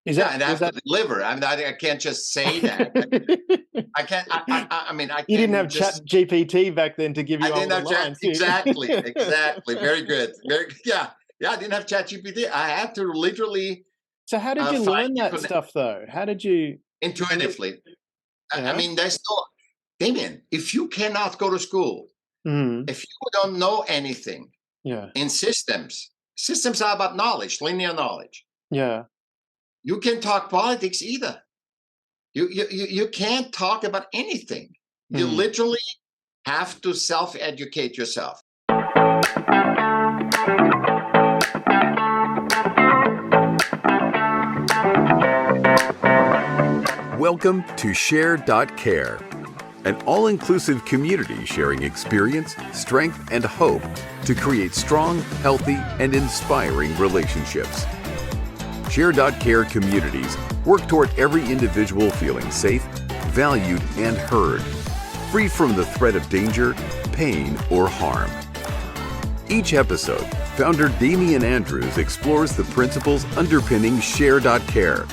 And I have to deliver. I mean, I can't just say that. I can't. I mean, I You didn't can have just. Chat GPT back then to give you I all didn't the have chat. lines. Exactly. Very good. Yeah. I didn't have Chat GPT. I had to literally. So how did you learn that stuff, though? How did you? Intuitively. Yeah. I mean, there's no. Damien, if you cannot go to school, if you don't know anything in systems are about knowledge, linear knowledge. Yeah. You can talk politics either. You can't talk about anything. You literally have to self-educate yourself. Welcome to Share.Care, an all-inclusive community sharing experience, strength, and hope to create strong, healthy, and inspiring relationships. Share.Care communities work toward every individual feeling safe, valued, and heard, free from the threat of danger, pain, or harm. Each episode, founder Damian Andrews explores the principles underpinning Share.Care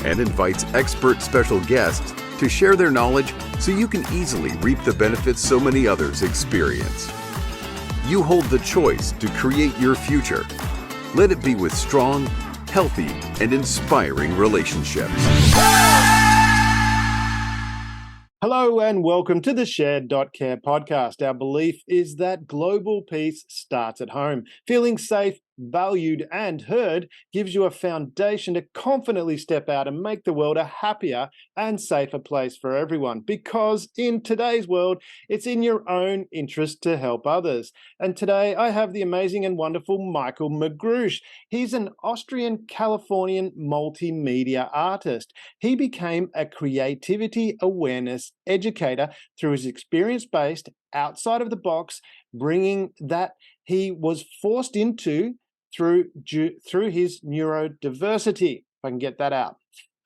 and invites expert special guests to share their knowledge so you can easily reap the benefits so many others experience. You hold the choice to create your future. Let it be with strong, healthy, and inspiring relationships. Hello and welcome to the Share.Care podcast. Our belief is that global peace starts at home. Feeling safe, valued, and heard gives you a foundation to confidently step out and make the world a happier and safer place for everyone. Because in today's world, it's in your own interest to help others. And today I have the amazing and wonderful Michaell Magrutsche. He's an Austrian-Californian multimedia artist. He became a creativity awareness educator through his experience-based, outside of the box, bringing that he was forced into through his neurodiversity, if I can get that out.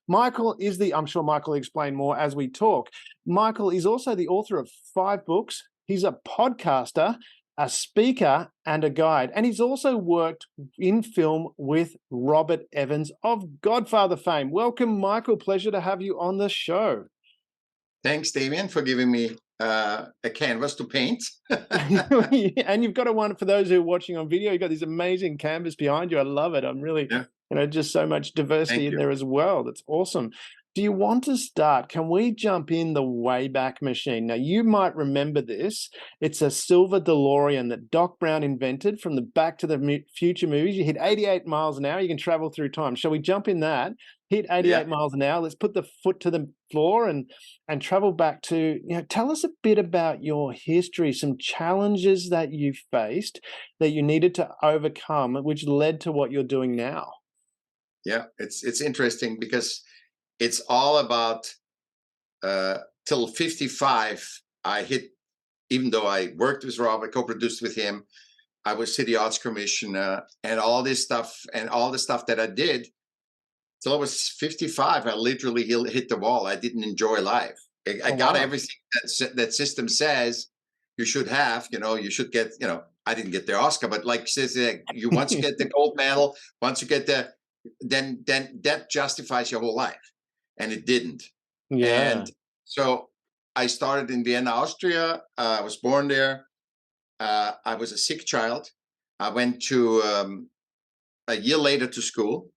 Michaell is I'm sure Michaell will explain more as we talk. Michaell is also the author of 5 books. He's a podcaster, a speaker, and a guide. And he's also worked in film with Robert Evans of Godfather fame. Welcome, Michaell. Pleasure to have you on the show. Thanks, Damian, for giving me a canvas to paint. And you've got one for those who are watching on video. You've got this amazing canvas behind you. I love it. I'm really, just so much diversity in there as well. That's awesome. Do you want to start? Can we jump in the Wayback Machine? Now, you might remember this. It's a silver DeLorean that Doc Brown invented from the Back to the Future movies. You hit 88 miles an hour, you can travel through time. Shall we jump in that? Hit 88 miles an hour. Let's put the foot to the floor and travel back to, tell us a bit about your history, some challenges that you faced that you needed to overcome, which led to what you're doing now. Yeah, it's interesting because it's all about till 55. I hit, even though I worked with Robert, co-produced with him, I was city Arts-Commissioner and all this stuff and all the stuff that I did. Till I was 55, I literally hit the wall. I didn't enjoy life. I got everything that system says you should have. You should get. I didn't get the Oscar, but like says, you once you get the gold medal, once you get then that justifies your whole life, and it didn't. Yeah. And so I started in Vienna, Austria. I was born there. I was a sick child. I went to a year later to school.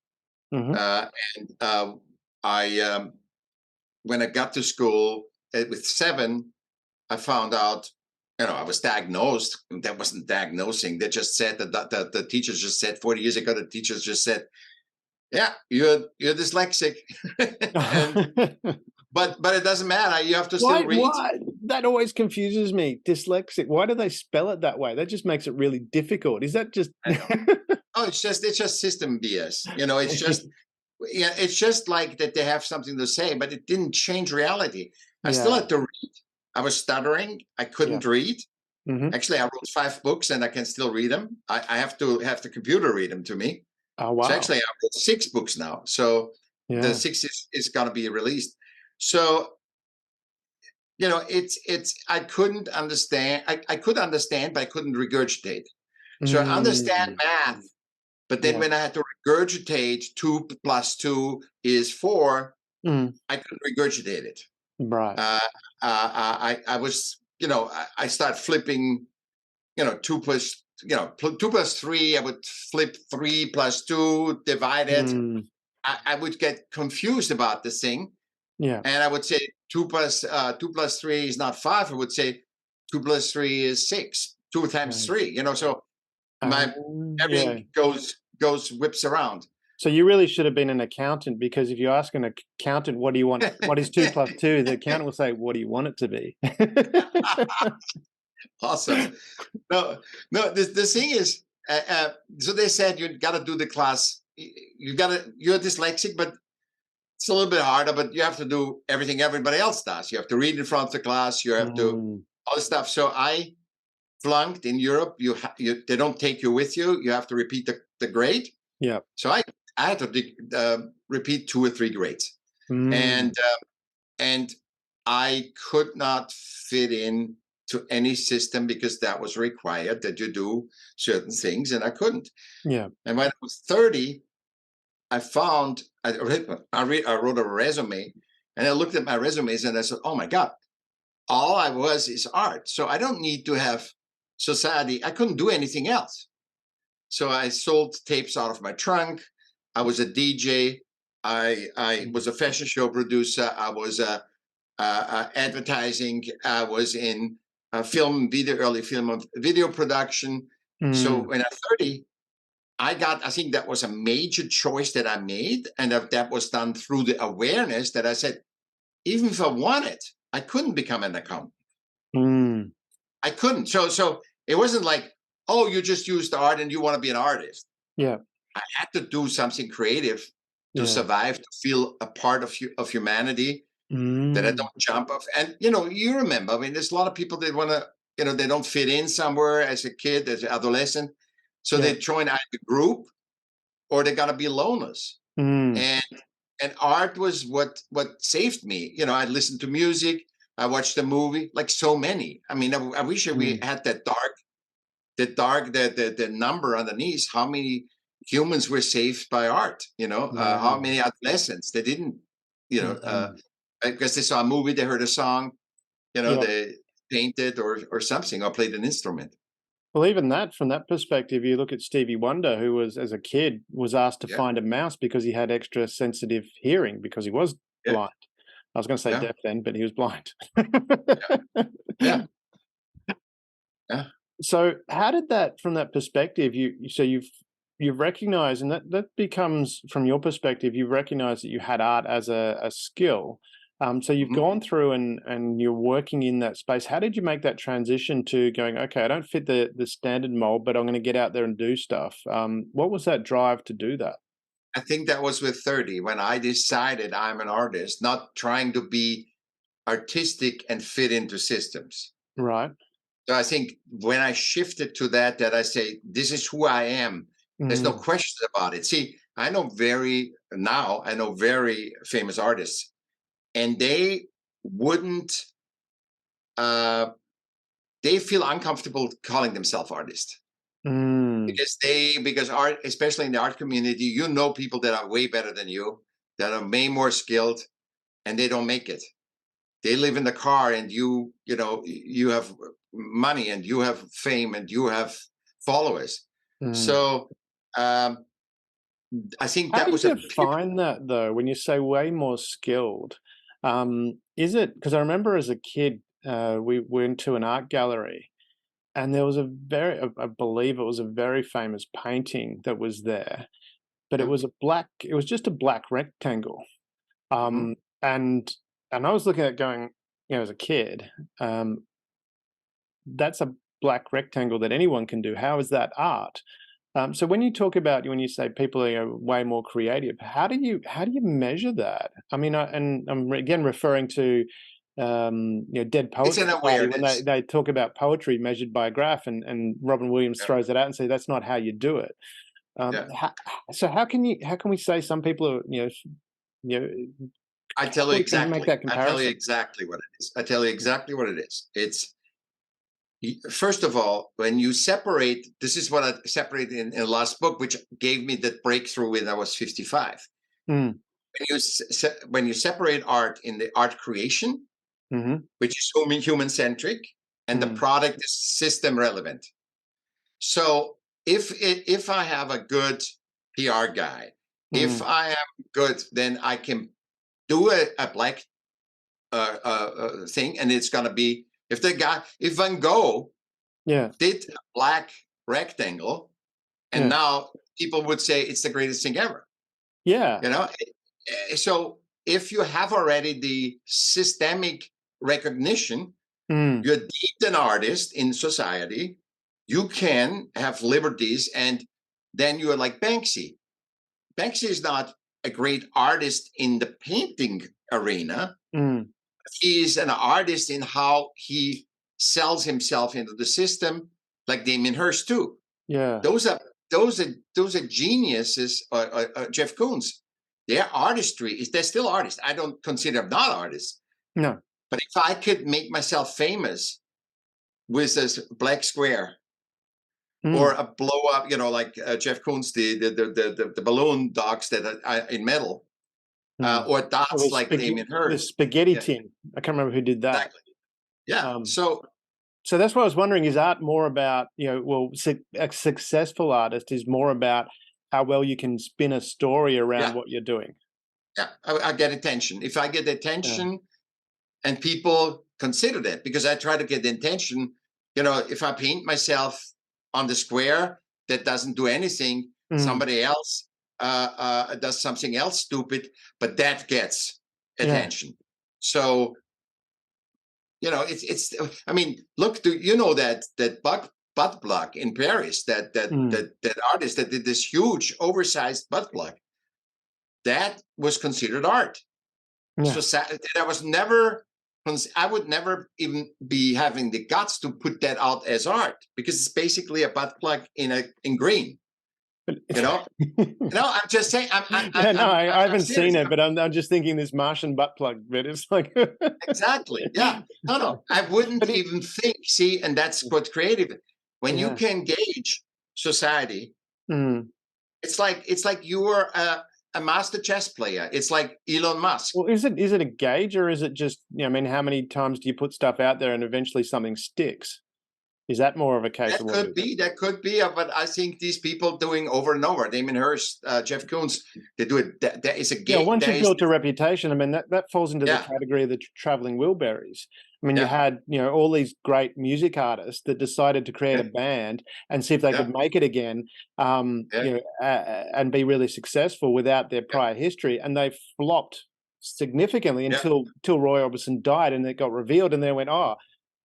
When I got to school with 7, I found out, I was diagnosed. That wasn't diagnosing. They just said that the teachers just said 40 years ago, the teachers just said, yeah, you're dyslexic. But it doesn't matter. You have to still read. Why? That always confuses me. Dyslexic. Why do they spell it that way? That just makes it really difficult. Is that just? Oh, it's just system BS. It's just like that they have something to say, but it didn't change reality. I still had to read. I was stuttering. I couldn't read. Actually, I wrote 5 books and I can still read them. I have to have the computer read them to me. Oh, wow. So actually, I wrote 6 books now. So the 6th is going to be released. So, I couldn't understand. I could understand, but I couldn't regurgitate. So I understand math. But then when I had to regurgitate 2 plus 2 is 4, I couldn't regurgitate it. Right. I was, I started flipping, 2 plus, 2 plus 3. I would flip 3 plus 2, divide it. I would get confused about this thing. Yeah. And I would say 2 plus 3 is not 5. I would say 2 plus 3 is 6. 2 times 3. So my everything whips around. So you really should have been an accountant, because if you ask an accountant, what do you want? What is 2 plus 2? The accountant will say, what do you want it to be? Awesome. No. The thing is, so they said you got to do the class. You're dyslexic, but it's a little bit harder. But you have to do everything everybody else does. You have to read in front of the class. You have to all this stuff. So I flunked in Europe. They don't take you with you. You have to repeat the grade. Yeah. So I had to repeat 2 or 3 grades, and I could not fit in to any system because that was required that you do certain things, and I couldn't. Yeah. And when I was 30, I wrote a resume, and I looked at my resumes and I said, oh my God, all I was is art. So I don't need to have society. I couldn't do anything else. So I sold tapes out of my trunk. I was a DJ. I was a fashion show producer. I was advertising. I was in early film and video production. So when I'm 30, I think that was a major choice that I made. And that was done through the awareness that I said, even if I wanted, I couldn't become an accountant. I couldn't. So it wasn't like, oh, you just used art and you want to be an artist. Yeah. I had to do something creative to survive, to feel a part of humanity that I don't jump off. And, you remember, I mean, there's a lot of people that want to, they don't fit in somewhere as a kid, as an adolescent. So they join either group or they got to be loners. And art was what saved me. I listened to music. I watched a movie, like so many. I mean, I wish we had the number underneath how many humans were saved by art, how many adolescents they didn't, because they saw a movie, they heard a song, they painted or something, or played an instrument. Well, even that, from that perspective, you look at Stevie Wonder, who was, as a kid, was asked to find a mouse because he had extra sensitive hearing because he was blind. I was going to say deaf then, but he was blind. Yeah. So how did that, from that perspective, you've recognized, and that becomes, from your perspective, you recognize that you had art as a skill. So you've gone through and you're working in that space. How did you make that transition to going, okay, I don't fit the standard mold, but I'm going to get out there and do stuff? What was that drive to do that? I think that was with 30, when I decided I'm an artist, not trying to be artistic and fit into systems. Right. So I think when I shifted to that I say, this is who I am. There's no question about it. See, I know very famous artists, and they wouldn't, they feel uncomfortable calling themselves artists. Because art, especially in the art community, people that are way better than you, that are way more skilled, and they don't make it. They live in the car, and you have money, and you have fame, and you have followers. So I think that was a. How do you find that, though, when you say way more skilled? Is it because I remember as a kid, we went to an art gallery, and there was I believe it was a very famous painting that was there, but it was just a black rectangle. And I was looking at it going, as a kid, that's a black rectangle that anyone can do. How is that art? So when you say people are way more creative, how do you measure that? I mean, and I'm again referring to Dead Poets Society, when they talk about poetry measured by a graph, and Robin Williams throws it out and say that's not how you do it. So how can we say some people are I tell you exactly. Make that comparison? I tell you exactly what it is. It's First of all, when you separate, this is what I separated in the last book, which gave me that breakthrough when I was 55. Mm. When you separate art in the art creation, which is human-centric, and the product is system relevant. So if I have a good PR guy, if I am good, then I can do a black thing, and it's going to be, if Van Gogh did a black rectangle, and now people would say it's the greatest thing ever. Yeah. You know, so if you have already the systemic recognition, you're deemed an artist in society, you can have liberties, and then you're like Banksy. Banksy is not a great artist in the painting arena. He's an artist in how he sells himself into the system, like Damien Hirst too. Yeah, those are geniuses. Jeff Koons, their artistry they're still artists. I don't consider them not artists. No, but if I could make myself famous with this black square or a blow up, like Jeff Koons, the balloon dogs that are in metal. Or dots like Damien Hirst. The spaghetti tin. I can't remember who did that. Exactly. Yeah. So that's what I was wondering, is art more about, a successful artist is more about how well you can spin a story around what you're doing. Yeah, I get attention. If I get attention and people consider that, because I try to get the attention, if I paint myself on the square that doesn't do anything, somebody else does something else stupid, but that gets attention. So, it's. I mean, look, that butt plug in Paris, that artist that did this huge oversized butt plug, that was considered art. So I would never even be having the guts to put that out as art, because it's basically a butt plug in green. I'm just saying. I haven't seen it, but I'm just thinking this Martian butt plug bit. It's like exactly, yeah. No, I wouldn't even think. See, and that's what's creative. When you can gauge society, it's like you were a master chess player. It's like Elon Musk. Well, is it a gauge, or is it just, how many times do you put stuff out there and eventually something sticks? Is that more of a case? That could be, but I think these people doing over and over, Damien Hirst, Jeff Koons, they do it. That is a game. Yeah, once you've built a reputation, I mean, that falls into the category of the traveling Wilburys. I mean, you had, all these great music artists that decided to create a band and see if they could make it again, and be really successful without their prior history, and they flopped significantly until Roy Orbison died, and it got revealed, and they went, oh.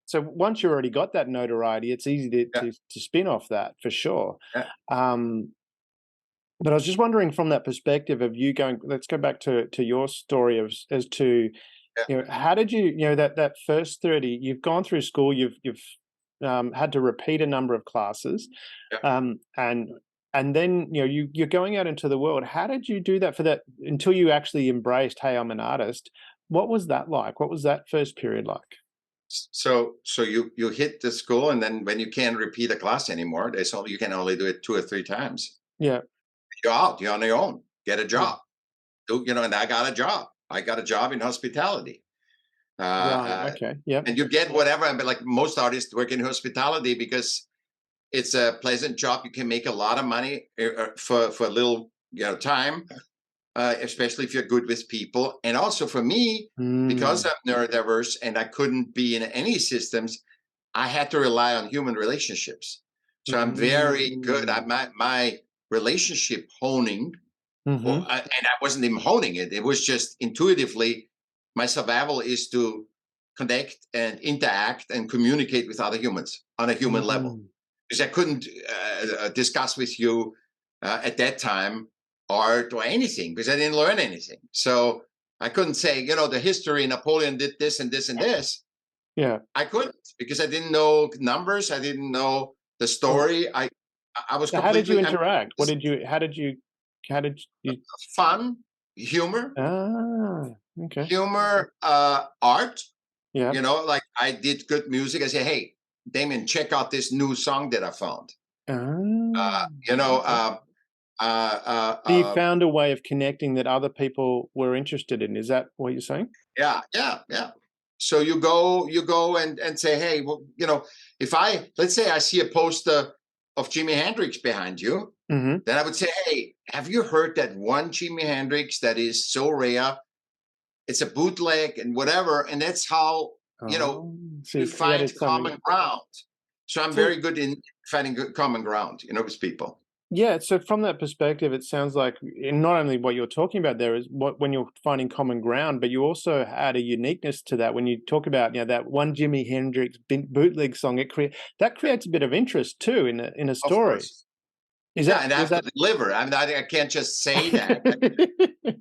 So once you already got that notoriety, it's easy to spin off that, for sure. Yeah. But I was just wondering, from that perspective of you going, let's go back to your story as to, how did you, that first 30, you've gone through school, you've had to repeat a number of classes, and then, you're going out into the world. How did you do that until you actually embraced, hey, I'm an artist? What was that like? What was that first period like? So you hit the school, and then when you can't repeat a class anymore, you can only do it 2 or 3 times. Yeah, you're out. You're on your own. Get a job. And I got a job. I got a job in hospitality. Right. Okay. Yeah. And you get whatever. But like most artists work in hospitality because it's a pleasant job. You can make a lot of money for a little time. Especially if you're good with people. And also for me, because I'm neurodiverse and I couldn't be in any systems, I had to rely on human relationships. So I'm very good at my relationship honing, and I wasn't even honing it. It was just intuitively, my survival is to connect and interact and communicate with other humans on a human level. Because I couldn't discuss with you at that time art or anything, because I didn't learn anything. So I couldn't say, the history, Napoleon did this and this and this. Yeah, I couldn't, because I didn't know numbers. I didn't know the story. I was. So how did you interact? How did you? Fun, humor. Okay. Humor, art. Yeah. Like I did good music. I say, hey, Damien, check out this new song that I found. Ah, You know, so you found a way of connecting that other people were interested in. Is that what you're saying? yeah. So you go and say, hey, well, you know, let's say I see a poster of Jimi Hendrix behind you, Mm-hmm. then I would say, hey, have you heard that one Jimi Hendrix that is so rare? It's a bootleg and whatever. And that's how, you know, So you you find created common ground. So I'm So- very good in finding good common ground, you know, with people. Yeah, so from that perspective, it sounds like not only what you're talking about there is when you're finding common ground, but you also add a uniqueness to that. When you talk about, you know, that one Jimi Hendrix bootleg song, that creates a bit of interest too in a Of story. course. Is Yeah, that and I have to deliver. I mean, I can't just say that.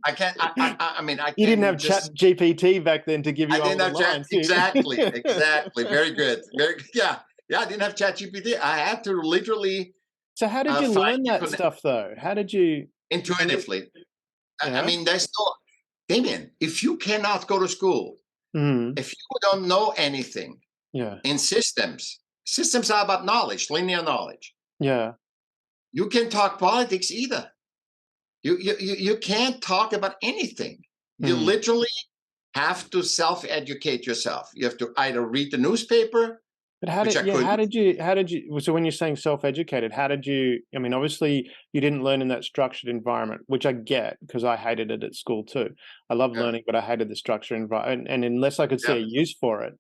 I can't. I mean, I can't. You didn't have just, Chat GPT back then to give you I all didn't the have Chat. lines. did you? Exactly. Very good. Very good. Yeah. I didn't have Chat GPT. I had to literally. So how did you learn that stuff though? How did you? Intuitively. Yeah. I mean, there's no. Damien, if you cannot go to school, if you don't know anything in systems are about knowledge, linear knowledge. Yeah. You can't talk politics either. You can't talk about anything. You literally have to self-educate yourself. You have to either read the newspaper. But how did you, so when you're saying self-educated, how did you, I mean, obviously you didn't learn in that structured environment, which I get because I hated it at school too. I love learning, but I hated the structured environment. And unless I could see a use for it,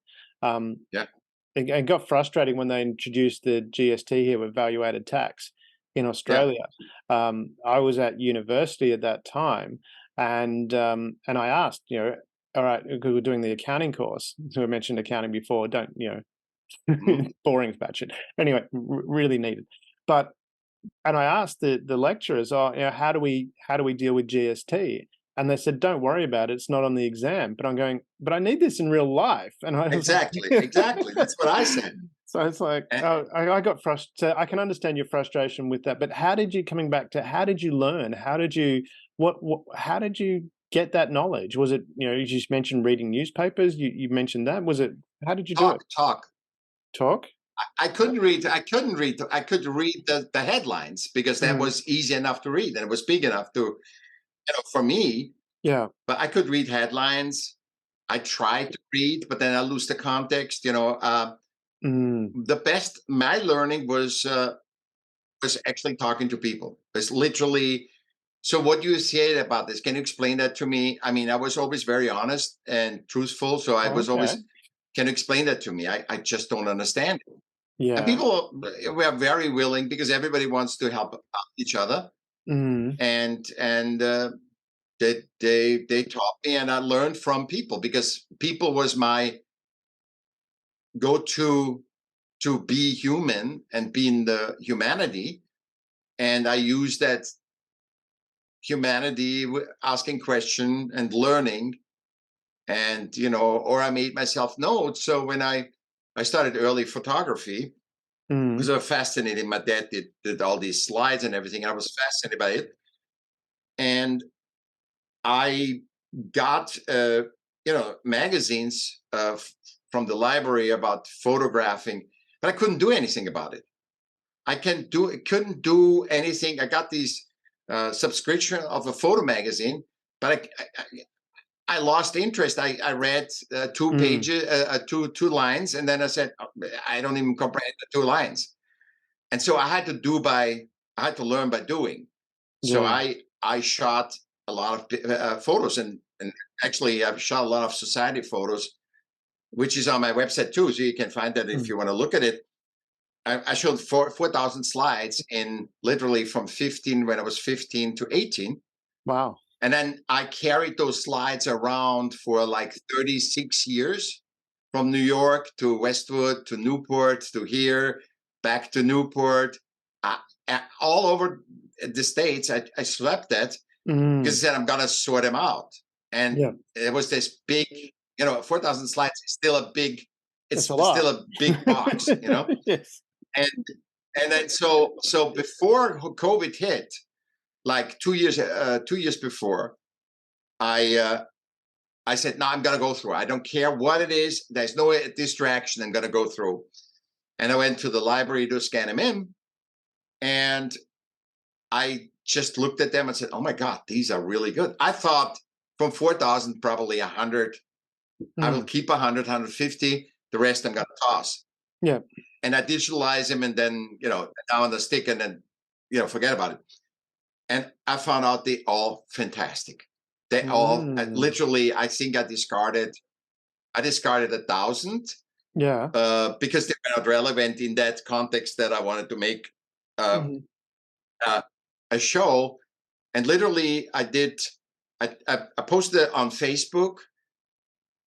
it got frustrating when they introduced the GST here with value-added tax in Australia. I was at university at that time, and I asked, you know, all right, because we're doing the accounting course. So I mentioned accounting before. Don't, you know, boring as batshit. Anyway, really needed. And I asked the lecturers, you know, how do we deal with GST? And they said, don't worry about it. It's not on the exam. But I'm going, but I need this in real life. And I exactly. That's what I said. So it's like, I got frustrated. I can understand your frustration with that. But how did you learn? How did you get that knowledge? Was it, you know, you just mentioned reading newspapers. You mentioned that. Was it, how did you do it? Talk? I couldn't read. I could read the headlines because that was easy enough to read and it was big enough to, you know, for me. Yeah. But I could read headlines. I tried to read, but then I lose the context. You know, the best my learning was actually talking to people. It's literally. So what you said about this? Can you explain that to me? I mean, I was always very honest and truthful, so I was always. Can you explain that to me? I just don't understand it. Yeah. And people were very willing because everybody wants to help each other. And they taught me, and I learned from people because people was my go-to to be human and be in the humanity. And I use that humanity, asking question and learning. And, you know, or I made myself notes. So when I started early photography, because I was fascinated. My dad did all these slides and everything. I was fascinated by it. And I got, you know, magazines from the library about photographing, but I couldn't do anything about it. I couldn't do anything. I got these subscription of a photo magazine, but I lost interest. I read 2 pages, two lines, and then I said, I don't even comprehend the 2 lines. And so I had to learn by doing. So I shot a lot of photos, and actually I've shot a lot of society photos, which is on my website too. So you can find that if you want to look at it. I showed 4,000 slides in literally from 15 when I was 15 to 18. Wow. And then I carried those slides around for like 36 years, from New York to Westwood to Newport to here, back to Newport, all over the States. I slept that because I said, I'm going to sort them out. And it was this big, you know, 4,000 slides is still a big, it's still a big box, you know? Yes. And then so before COVID hit, like 2 years before, I said, no, I'm going to go through. I don't care what it is. There's no distraction. I'm going to go through. And I went to the library to scan them in, and I just looked at them and said, "Oh my God, these are really good." I thought from 4,000, probably 100. I will keep 100, 150. The rest I'm going to toss. Yeah. And I digitalize them, and then, now on the stick, and then, forget about it. And I found out they all fantastic. They all literally, I think I discarded 1,000. Yeah. Because they were not relevant in that context that I wanted to make a show. And literally I posted it on Facebook,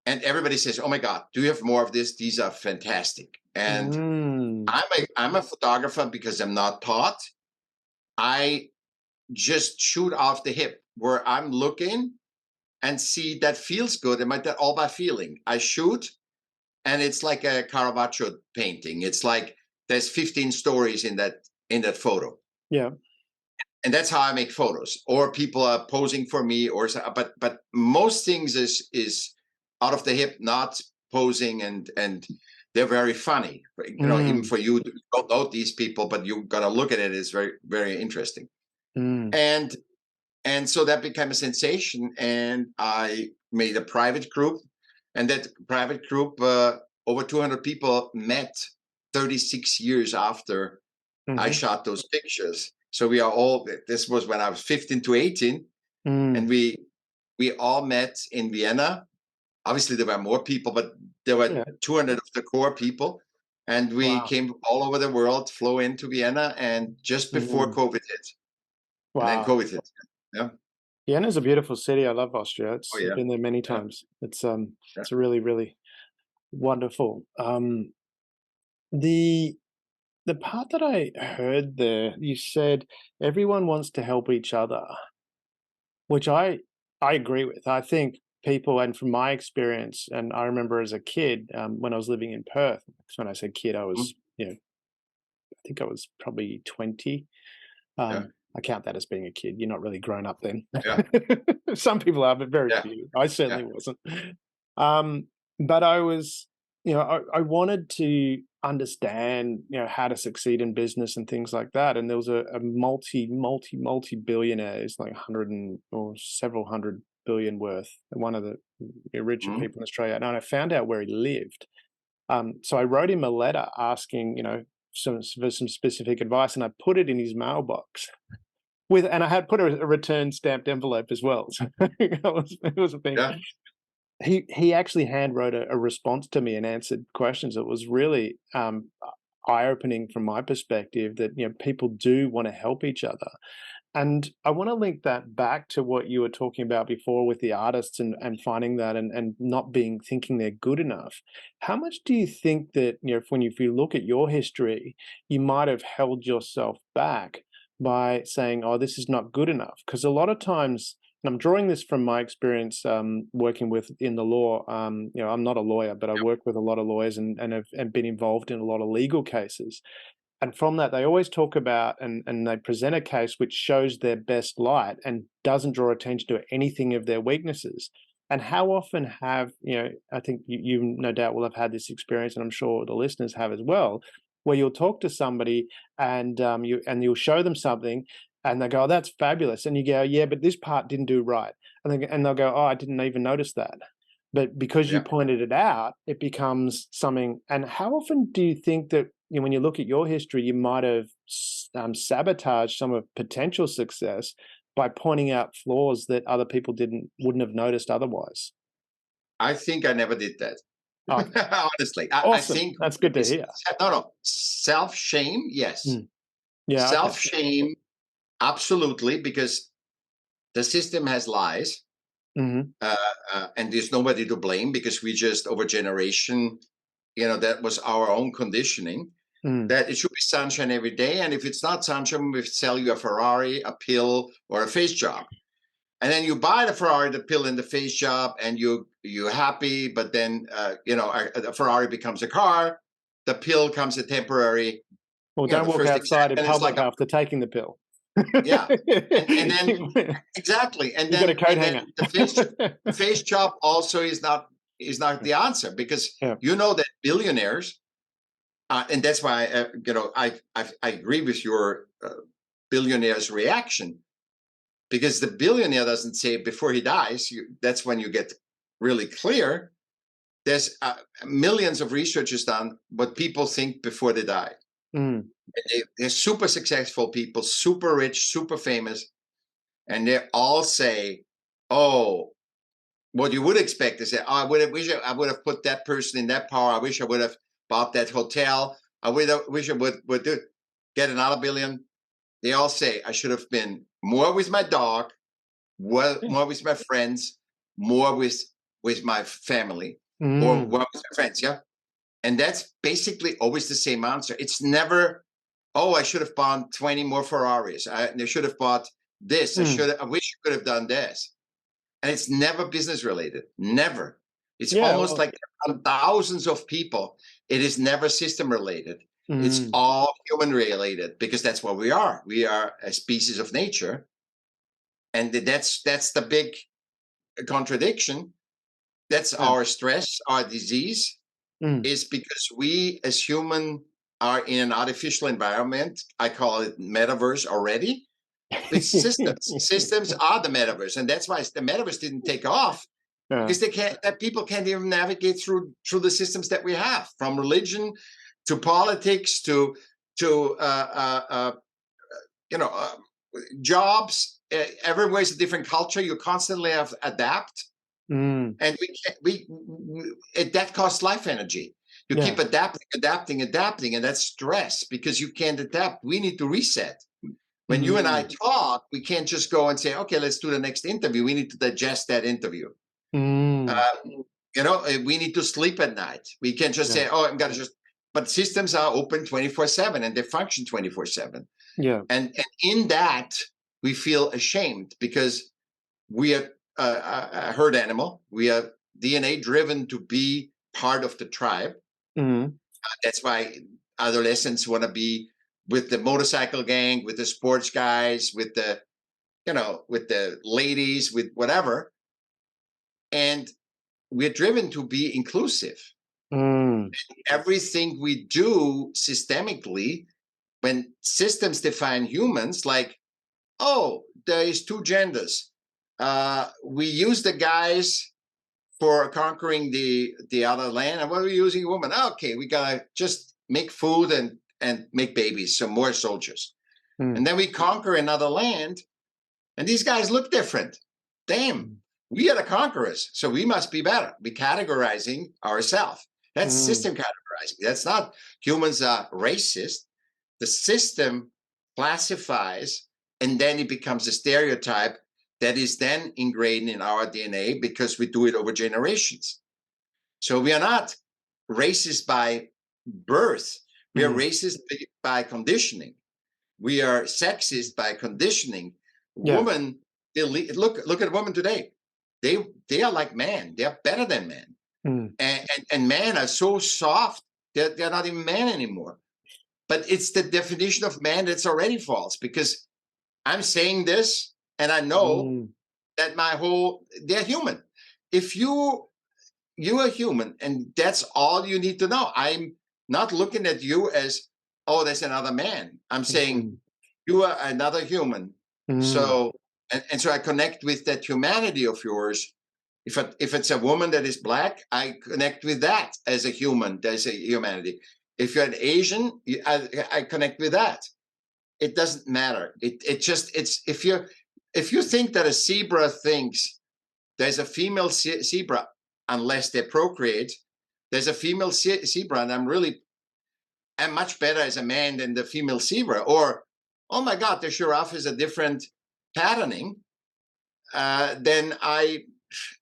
and everybody says, "Oh my God, do you have more of this? These are fantastic." And I'm a photographer because I'm not taught. I just shoot off the hip where I'm looking and see that feels good. And that all by feeling. I shoot, and it's like a Caravaggio painting. It's like there's 15 stories in that photo. Yeah. And that's how I make photos. Or people are posing for me, but most things is out of the hip, not posing, and they're very funny. Even for you, you don't know these people, but you gotta look at it. It's very, very interesting. And so that became a sensation, and I made a private group, and that private group, over 200 people met 36 years after I shot those pictures. So we are all, this was when I was 15 to 18, and we all met in Vienna. Obviously there were more people, but there were 200 of the core people, and we came all over the world, flew into Vienna, and just before COVID hit. And then COVID hit. Yeah. Vienna's a beautiful city. I love Austria. I've been there many times. It's really, really wonderful. The part that I heard there, you said everyone wants to help each other, which I agree with. I think people, and from my experience, and I remember as a kid, when I was living in Perth, when I said kid, I was, I think I was probably 20. I count that as being a kid. You're not really grown up then. Yeah. Some people are, but very few. I certainly wasn't. But I was, I wanted to understand, how to succeed in business and things like that. And there was a multi-billionaire, it's like 100 or several hundred billion worth, one of the richer people in Australia. And I found out where he lived. So I wrote him a letter asking, for some specific advice, and I put it in his mailbox. And I had put a return stamped envelope as well. So it was a thing. Yeah. He actually hand wrote a response to me and answered questions. It was really eye-opening from my perspective that people do want to help each other. And I want to link that back to what you were talking about before with the artists and finding that and not thinking they're good enough. How much do you think that, if you look at your history, you might have held yourself back by saying, "Oh, this is not good enough"? Because a lot of times, and I'm drawing this from my experience working in the law. I'm not a lawyer, but I work with a lot of lawyers and have been involved in a lot of legal cases. And from that, they always talk about and they present a case which shows their best light and doesn't draw attention to anything of their weaknesses. And how often have, I think you no doubt will have had this experience, and I'm sure the listeners have as well, where you'll talk to somebody and you'll show them something, and they go, "Oh, that's fabulous." And you go, "Yeah, but this part didn't do right." And they'll go, "Oh, I didn't even notice that." But because you pointed it out, it becomes something. And how often do you think that, when you look at your history, you might have sabotaged some of potential success by pointing out flaws that other people wouldn't have noticed otherwise? I think I never did that. Oh, honestly, awesome. I think That's good to hear. No, self-shame, yes. Yeah, self-shame, absolutely, because the system has lies, and there's nobody to blame, because we just, over generation, that was our own conditioning, that it should be sunshine every day, and if it's not sunshine, we sell you a Ferrari, a pill, or a face job. And then you buy the Ferrari, the pill, and the face job, and you're happy. But then the Ferrari becomes a car, the pill comes a temporary. Well, don't walk outside in public after taking the pill. Yeah, and then exactly, and then, got a coat hanger. The face job also is not the answer, because that billionaires And that's why, I agree with your billionaire's reaction, because the billionaire doesn't say before he dies. That's when you get really clear. There's millions of research is done what people think before they die. They're super successful people, super rich, super famous, and they all say, "Oh, what you would expect is that, oh, I would have put that person in that power. I wish I would have bought that hotel. I wish I would get another billion." They all say, "I should have been more with my dog, more with my friends, more with my family, or more with my friends." Yeah, and that's basically always the same answer. It's never, "Oh, I should have bought 20 more Ferraris. I should have bought this. I wish I could have done this." And it's never business related. Never. It's almost like thousands of people. It is never system related. It's all human related, because that's what we are. We are a species of nature. And that's the big contradiction. That's our stress, our disease, is because we as human are in an artificial environment. I call it metaverse already. It's systems. Systems are the metaverse, and that's why the metaverse didn't take off, because people can't even navigate through the systems that we have, from religion to politics to jobs. Everywhere is a different culture. You constantly have to adapt, and that costs life energy. You keep adapting, and that's stress, because you can't adapt. We need to reset. When you and I talk, we can't just go and say, "Okay, let's do the next interview." We need to digest that interview. We need to sleep at night. We can't just say, "Oh, I'm going to just," but systems are open 24/7 and they function 24/7. Yeah. And in that, we feel ashamed, because we are a herd animal. We are DNA driven to be part of the tribe. That's why adolescents want to be with the motorcycle gang, with the sports guys, with the ladies, with whatever. And we're driven to be inclusive. Everything we do systemically, when systems define humans, like, oh, there is two genders. We use the guys for conquering the other land, and what are we using women? Okay, we gotta just make food and make babies, so more soldiers. And then we conquer another land, and these guys look different. Damn, we are the conquerors, so we must be better. We're categorizing ourselves. That's system categorizing. That's not humans are racist. The system classifies, and then it becomes a stereotype that is then ingrained in our DNA, because we do it over generations. So we are not racist by birth. We are racist by conditioning. We are sexist by conditioning. Women, look at women today. They are like men. They are better than men. And men are so soft. They're not even men anymore. But it's the definition of man that's already false, because I'm saying this, and I know that they're human. If you are human, and that's all you need to know. I'm not looking at you as, oh, there's another man. I'm saying you are another human. So, and so I connect with that humanity of yours. If it's a woman that is Black, I connect with that as a human. There's a humanity. If you're an Asian, I connect with that. It doesn't matter. It's if you think that a zebra thinks there's a female zebra, unless they procreate, there's a female zebra, and I'm much better as a man than the female zebra. Or, oh my God, the giraffe is a different patterning, then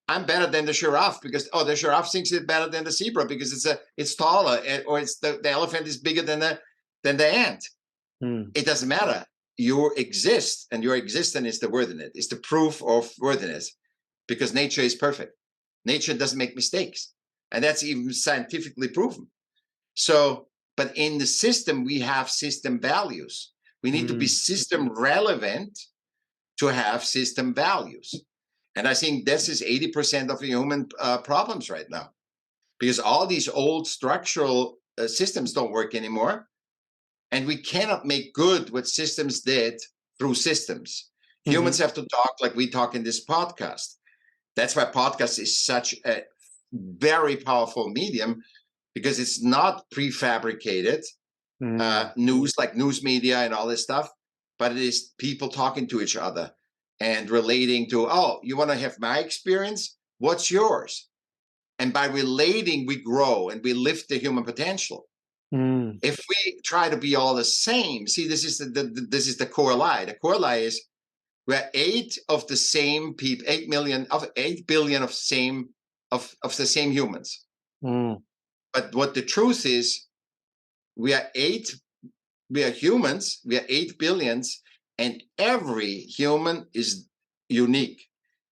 I'm better than the giraffe, because the giraffe thinks it's better than the zebra because it's taller, or it's the elephant is bigger than the ant. It doesn't matter. You exist, and your existence is the worthiness. It's the proof of worthiness, because nature is perfect. Nature doesn't make mistakes, and that's even scientifically proven. So, but in the system, we have system values. We need to be system relevant to have system values. And I think this is 80% of the human problems right now, because all these old structural systems don't work anymore, and we cannot make good what systems did through systems. Humans have to talk like we talk in this podcast. That's why podcast is such a very powerful medium, because it's not prefabricated news like news media and all this stuff, but it is people talking to each other and relating to, oh, you want to have my experience? What's yours? And by relating, we grow and we lift the human potential. If we try to be all the same, see, this is the core lie. The core lie is we're 8 of the same people, 8 billion of the same humans. But what the truth is, we are humans, we are 8 billions, and every human is unique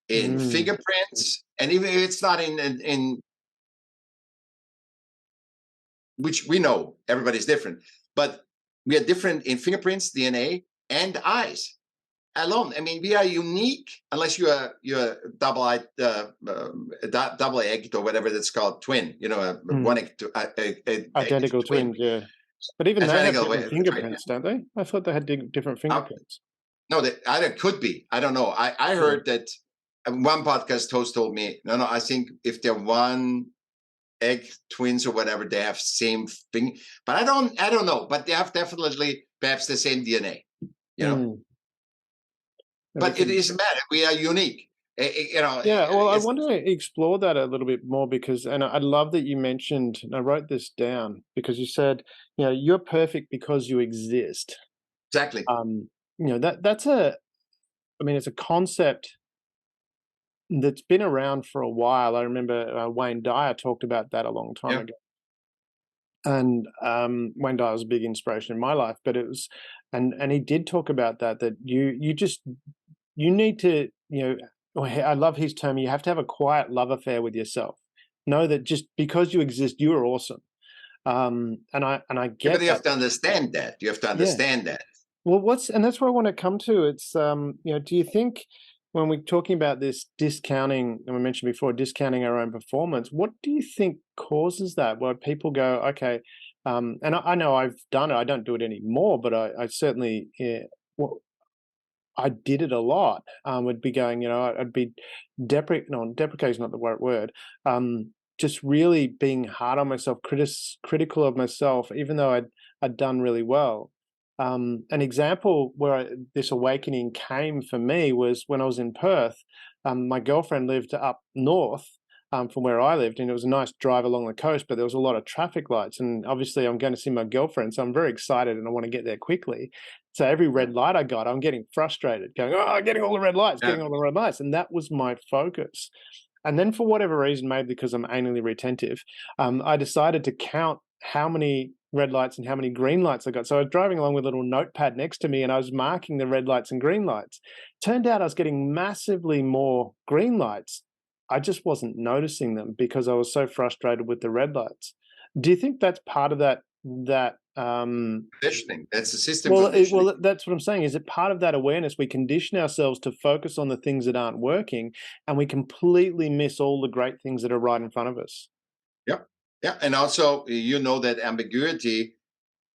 in fingerprints, and even if it's not in which we know everybody's different, but we are different in fingerprints, DNA, and eyes alone. I mean, we are unique unless you're double-eyed, double-egged, or whatever that's called, twin. You know, one egg, identical twins. Yeah, but even they have different fingerprints, don't they? I thought they had different fingerprints. No, they either could be. I don't know. I heard that one podcast host told me, no, I think if they're one egg twins or whatever, they have same thing. But I don't know. But they have definitely perhaps the same DNA. You know. But it doesn't matter. We are unique. You know. Yeah. Well, I want to explore that a little bit more, because, and I love that you mentioned, and I wrote this down because you said, you know, you're perfect because you exist. Exactly. You know, that's it's a concept that's been around for a while. I remember Wayne Dyer talked about that a long time ago. And Wayne Dyer was a big inspiration in my life, but it was, and he did talk about that you need to, you know, I love his term, you have to have a quiet love affair with yourself. Know that just because you exist, you are awesome. And I get but you have to understand that. You have to understand that. Well, and that's what I want to come to. It's, you know, do you think when we're talking about this discounting, and we mentioned before, discounting our own performance, what do you think causes that? Where people go, okay, and I know I've done it, I don't do it anymore, but I certainly, I did it a lot. Would be going, you know, I'd be deprecating is not the right word. Just really being hard on myself, critical of myself, even though I'd done really well. An example where this awakening came for me was when I was in Perth. My girlfriend lived up north from where I lived, and it was a nice drive along the coast, but there was a lot of traffic lights. And obviously I'm going to see my girlfriend, so I'm very excited and I want to get there quickly. So every red light I got, I'm getting frustrated, going, oh, getting all the red lights, getting all the red lights. And that was my focus. And then for whatever reason, maybe because I'm anally retentive, I decided to count how many red lights and how many green lights I got. So I was driving along with a little notepad next to me, and I was marking the red lights and green lights. Turned out I was getting massively more green lights. I just wasn't noticing them because I was so frustrated with the red lights. Do you think that's part of that conditioning? That's the system. Well, that's what I'm saying. Is it part of that awareness? We condition ourselves to focus on the things that aren't working, and we completely miss all the great things that are right in front of us. Yeah, and also, you know, that ambiguity,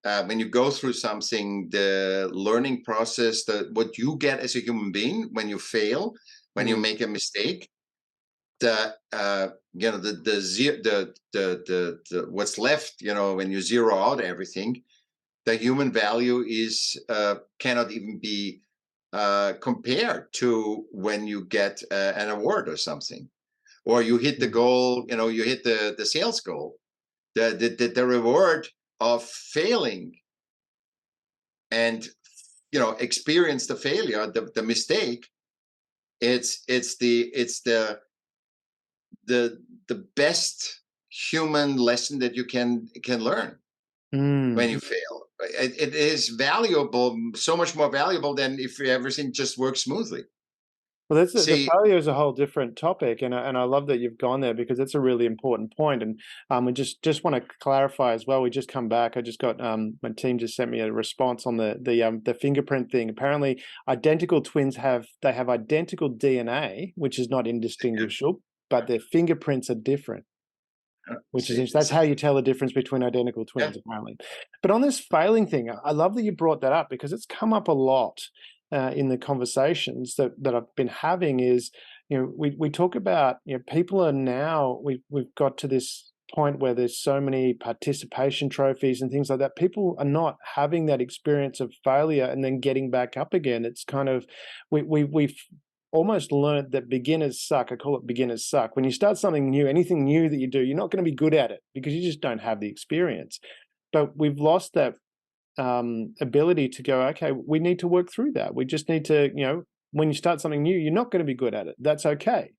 when you go through something, the learning process, what you get as a human being when you fail, when you make a mistake, the what's left, you know, when you zero out everything, the human value is cannot even be compared to when you get an award or something. Or you hit the goal, you know, you hit the sales goal, the reward of failing and, you know, experience the failure, the mistake. It's the best human lesson that you can learn when you fail. It is valuable, so much more valuable than if everything just works smoothly. Well, the failure is a whole different topic, and I love that you've gone there because it's a really important point. And we just want to clarify as well. We just come back. I just got my team just sent me a response on the fingerprint thing. Apparently, identical twins have identical DNA, which is not indistinguishable, but their fingerprints are different. which is interesting. That's how you tell the difference between identical twins, apparently. But on this failing thing, I love that you brought that up because it's come up a lot in the conversations that I've been having. Is, you know, we talk about, you know, people are now, we've got to this point where there's so many participation trophies and things like that. People are not having that experience of failure and then getting back up again. It's kind of, we've almost learned that beginners suck. I call it beginners suck. When you start something new, anything new that you do, you're not going to be good at it because you just don't have the experience. But we've lost that ability to go, okay, we need to work through that. We just need to, you know, when you start something new, you're not going to be good at it. That's okay.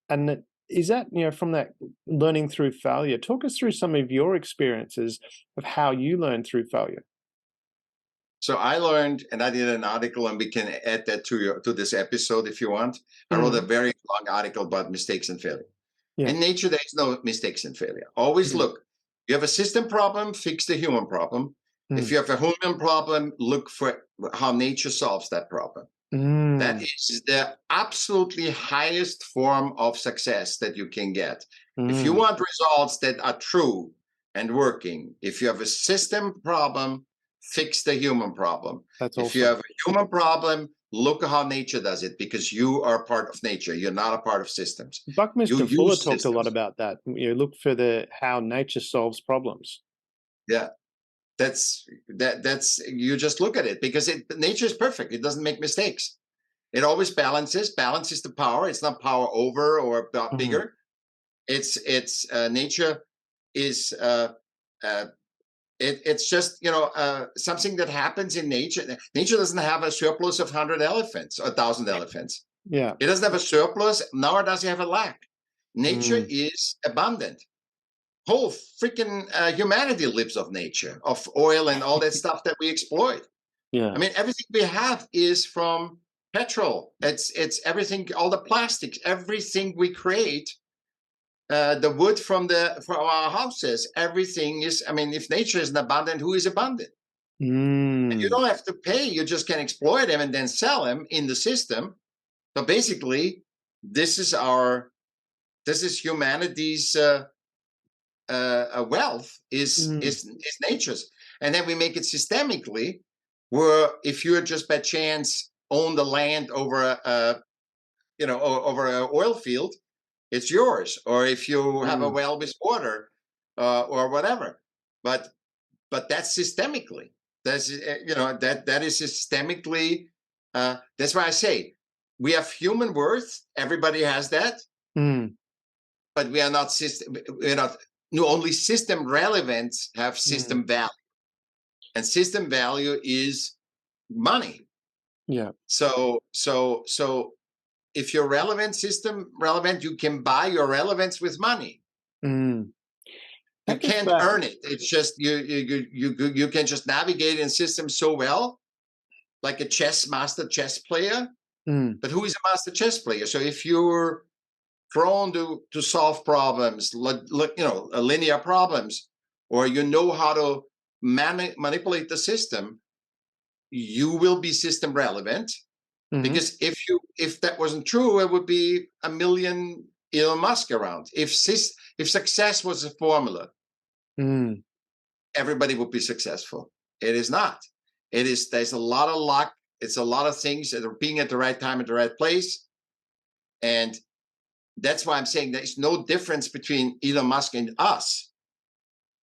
And is that, you know, from that learning through failure, talk us through some of your experiences of how you learned through failure. So I learned, and I did an article, and we can add that to this episode if you want. I wrote a very long article about mistakes and failure. Yeah. In nature, there is no mistakes and failure. Always look, you have a system problem, fix the human problem. If you have a human problem, look for how nature solves that problem. That is the absolutely highest form of success that you can get. If you want results that are true and working, if you have a system problem, fix the human problem. That's awesome. If you have a human problem, look at how nature does it, because you are part of nature. You're not a part of systems. Buckminster Fuller talked a lot about that. You look for how nature solves problems. Yeah. That's you just look at it, because nature is perfect. It doesn't make mistakes. It always balances. Balance is the power. It's not power over or bigger. It's nature is it's just, you know, something that happens in nature. Nature doesn't have a surplus of 100 elephants or 1,000 elephants. Yeah, it doesn't have a surplus, nor does it have a lack. Nature is abundant. Whole freaking humanity lives of nature, of oil and all that stuff that we exploit. Yeah, I mean, everything we have is from petrol. It's everything, all the plastics, everything we create, the wood from our houses, everything is. I mean, if nature isn't abundant, who is abundant? And you don't have to pay; you just can exploit them and then sell them in the system. So basically, this is humanity's wealth is nature's, and then we make it systemically, where if you're just by chance own the land over over an oil field, it's yours. Or if you have a well with water, or whatever. But that's systemically. That's that is systemically. That's why I say we have human worth. Everybody has that, but we are not system. We're not. No, only system relevance have system value, and system value is money. Yeah. So if you're system relevant, you can buy your relevance with money. You can't earn it. It's just you can just navigate in systems so well, like a master chess player. But who is a master chess player? So if you're prone to solve problems, linear problems, or you know how to manipulate the system, you will be system relevant. Because if that wasn't true, it would be a million Elon Musk around. If success was a formula, everybody would be successful. It is not. There's a lot of luck. It's a lot of things that are being at the right time at the right place. And that's why I'm saying there's no difference between Elon Musk and us.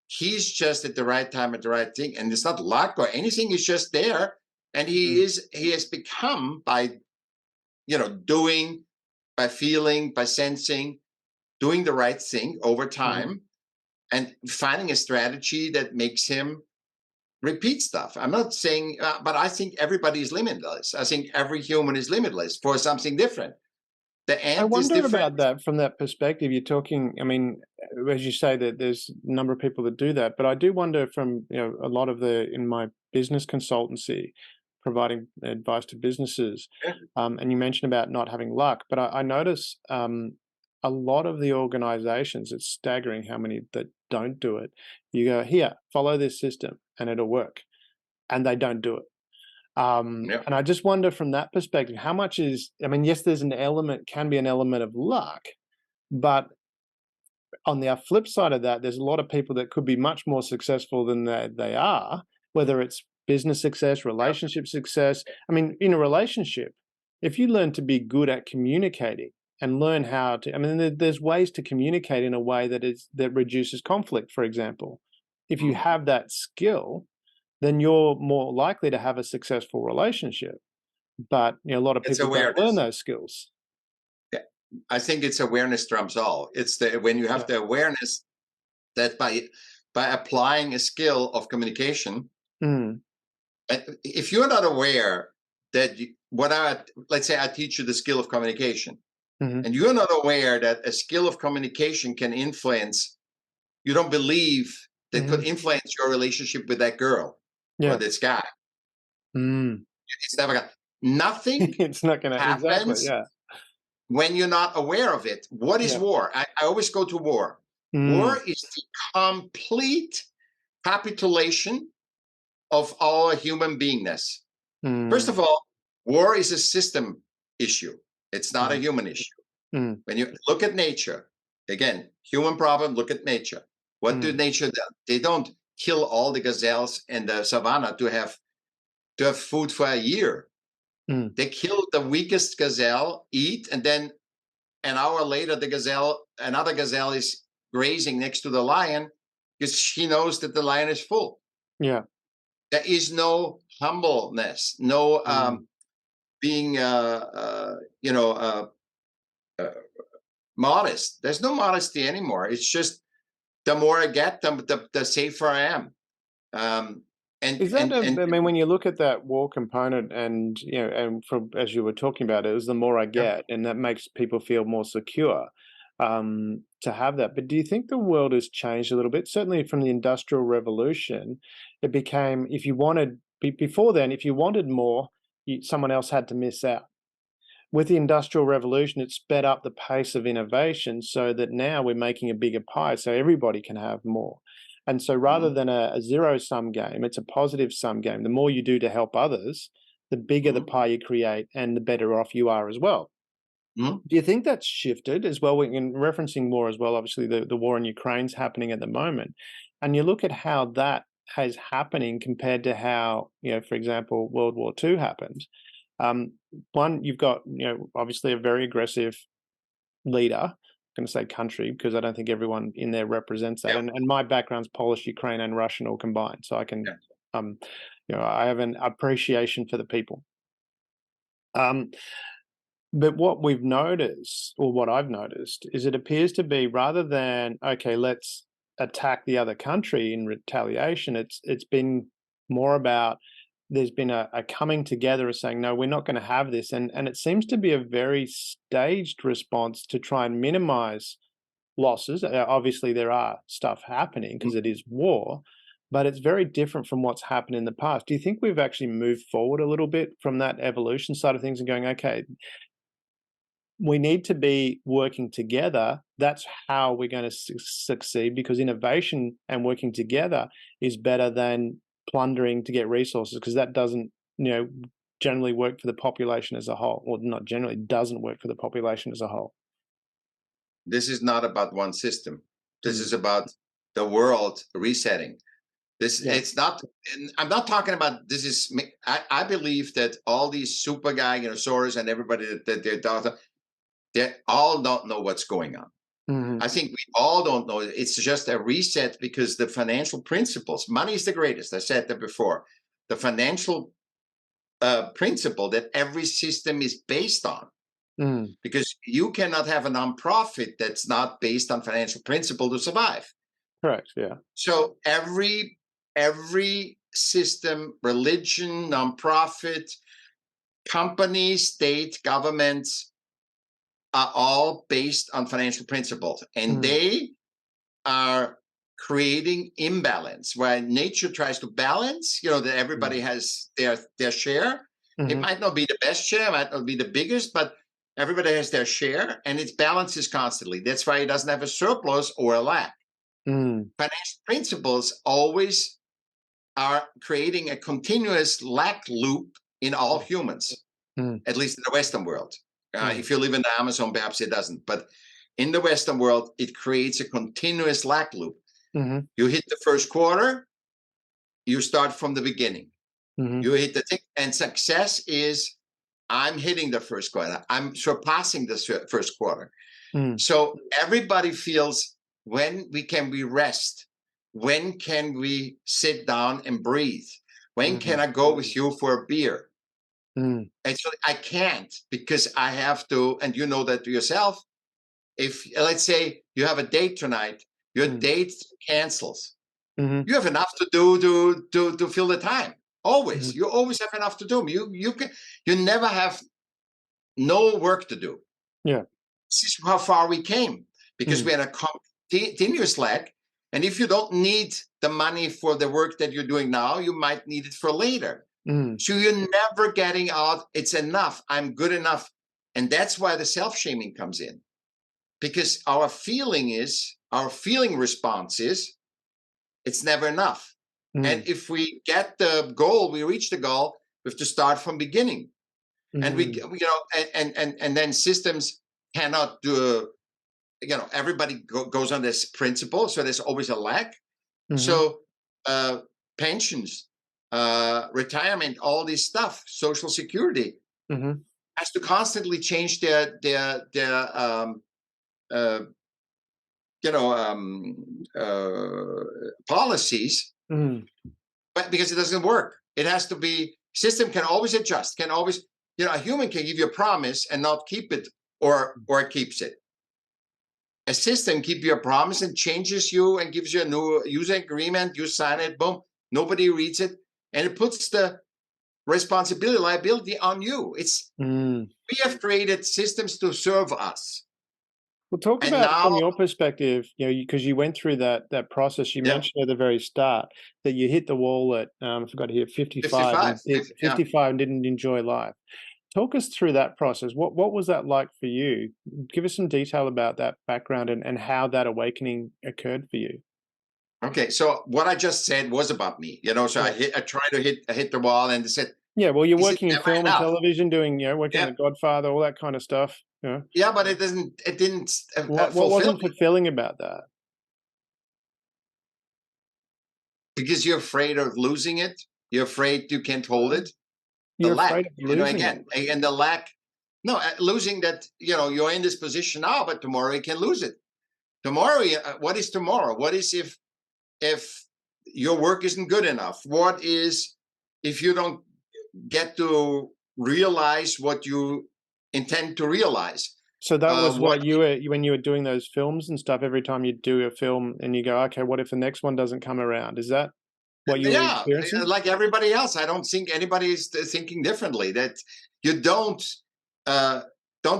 He's just at the right time at the right thing. And it's not luck or anything. He's just there. And he has become, by doing, by feeling, by sensing, doing the right thing over time, and finding a strategy that makes him repeat stuff. I'm not saying, but I think everybody is limitless. I think every human is limitless for something different. I wonder about that from that perspective. You're talking, I mean, as you say, that there's a number of people that do that, but I do wonder from, a lot of in my business consultancy, providing advice to businesses, and you mentioned about not having luck, but I notice a lot of the organizations, it's staggering how many that don't do it. You go, here, follow this system and it'll work, and they don't do it. And I just wonder from that perspective, how much is, I mean, yes, there's can be an element of luck, but on the flip side of that, there's a lot of people that could be much more successful than they are, whether it's business success, relationship success. I mean, in a relationship, if you learn to be good at communicating and learn how to, I mean, there's ways to communicate in a way that reduces conflict, for example. If you have that skill, then you're more likely to have a successful relationship. But a lot of people don't learn those skills. Yeah, I think it's awareness trumps all. It's when you have the awareness that by applying a skill of communication, if you're not aware that let's say I teach you the skill of communication, and you're not aware that a skill of communication can influence, you don't believe that could influence your relationship with that girl or this guy. It's never gonna, nothing it's not going to happens when you're not aware of it. What is war? I always go to war. War is the complete capitulation of our human beingness. First of all, war is a system issue. It's not a human issue. When you look at nature, again, human problem, look at nature. What do nature do? They don't kill all the gazelles in the savannah to have food for a year. They kill the weakest gazelle, eat, and then an hour later, another gazelle is grazing next to the lion because she knows that the lion is full. Yeah. There is no humbleness, no being, modest. There's no modesty anymore. It's just the more I get, the safer I am. And is that I mean, when you look at that war component, and and from as you were talking about it was the more I get, and that makes people feel more secure to have that. But do you think the world has changed a little bit? Certainly from the Industrial Revolution, it became, if you wanted, before then, if you wanted more, someone else had to miss out. With the Industrial Revolution, it sped up the pace of innovation so that now we're making a bigger pie so everybody can have more. And so rather than a zero-sum game, it's a positive-sum game. The more you do to help others, the bigger the pie you create and the better off you are as well. Do you think that's shifted as well? In referencing war as well, obviously the war in Ukraine's happening at the moment. And you look at how that is happening compared to how, for example, World War II happened. One, you've got, obviously a very aggressive leader. I'm going to say country because I don't think everyone in there represents that. And my background's Polish, Ukraine, and Russian all combined. So I can, I have an appreciation for the people. But what we've noticed, or what I've noticed, is it appears to be, rather than, okay, let's attack the other country in retaliation, it's been more about, there's been a coming together of saying, no, we're not going to have this. And it seems to be a very staged response to try and minimize losses. Obviously, there are stuff happening because it is war, but it's very different from what's happened in the past. Do you think we've actually moved forward a little bit from that evolution side of things and going, okay, we need to be working together. That's how we're going to succeed, because innovation and working together is better than plundering to get resources, because that doesn't, generally work for the population as a whole, or not generally, doesn't work for the population as a whole. This is not about one system. This is about the world resetting. It's not, I'm not talking about, this is, I believe that all these super guy, Soros and everybody that they all don't know what's going on. I think we all don't know. It's just a reset because the financial principles, money is the greatest. I said that before. The financial principle that every system is based on, because you cannot have a nonprofit that's not based on financial principle to survive. Correct. Yeah. So every system, religion, nonprofit, company, state, governments, are all based on financial principles, and they are creating imbalance where nature tries to balance, that everybody has their share. It might not be the best share, might not be the biggest, but everybody has their share, and it balances constantly. That's why it doesn't have a surplus or a lack. Financial principles always are creating a continuous lack loop in all humans, at least in the Western world. If you live in the Amazon, perhaps it doesn't. But in the Western world, it creates a continuous lag loop. Mm-hmm. You hit the first quarter, you start from the beginning. Mm-hmm. You hit the thing, and success is I'm hitting the first quarter. I'm surpassing the first quarter. Mm. So everybody feels, when can we rest? When can we sit down and breathe? When can I go with you for a beer? Mm. Actually, I can't, because I have to, and you know that to yourself. If, let's say, you have a date tonight, your date cancels. Mm-hmm. You have enough to do to fill the time. Always. Mm-hmm. You always have enough to do. You never have no work to do. Yeah. This is how far we came, because we're in a continuous lag. And if you don't need the money for the work that you're doing now, you might need it for later. So you're never getting out, it's enough, I'm good enough. And that's why the self-shaming comes in. Because our feeling response is, it's never enough. And if we get the goal, we reach the goal, we have to start from beginning. And we and then systems cannot do, everybody goes on this principle. So there's always a lag. So pensions, retirement, all this stuff, Social Security has to constantly change their policies, but because it doesn't work, it has to be, system can always adjust, can always, a human can give you a promise and not keep it, or it keeps it. A system keeps you a promise and changes you and gives you a new user agreement, you sign it, boom, nobody reads it, and it puts the responsibility, liability on you. It's we have created systems to serve us. Well, talk about from your perspective, because you went through that process. You mentioned at the very start that you hit the wall at, I forgot to hit 55 and didn't enjoy life. Talk us through that process. What was that like for you? Give us some detail about that background and how that awakening occurred for you. Okay, so what I just said was about me, so I tried to hit the wall, and they said, yeah, well, you're working in film and television, doing, working on The Godfather, all that kind of stuff. Yeah, but it didn't what wasn't fulfilling about that? Because you're afraid of losing it. You're afraid you can't hold it. You're afraid of losing it. And the lack, losing that, you're in this position now, but tomorrow you can lose it. Tomorrow, what is tomorrow? What is if your work isn't good enough? What is if you don't get to realize what you intend to realize? So that was what you were, when you were doing those films and stuff, every time you do a film and you go, okay, what if the next one doesn't come around? Is that what you were experiencing? Like everybody else. I don't think anybody is thinking differently, that you don't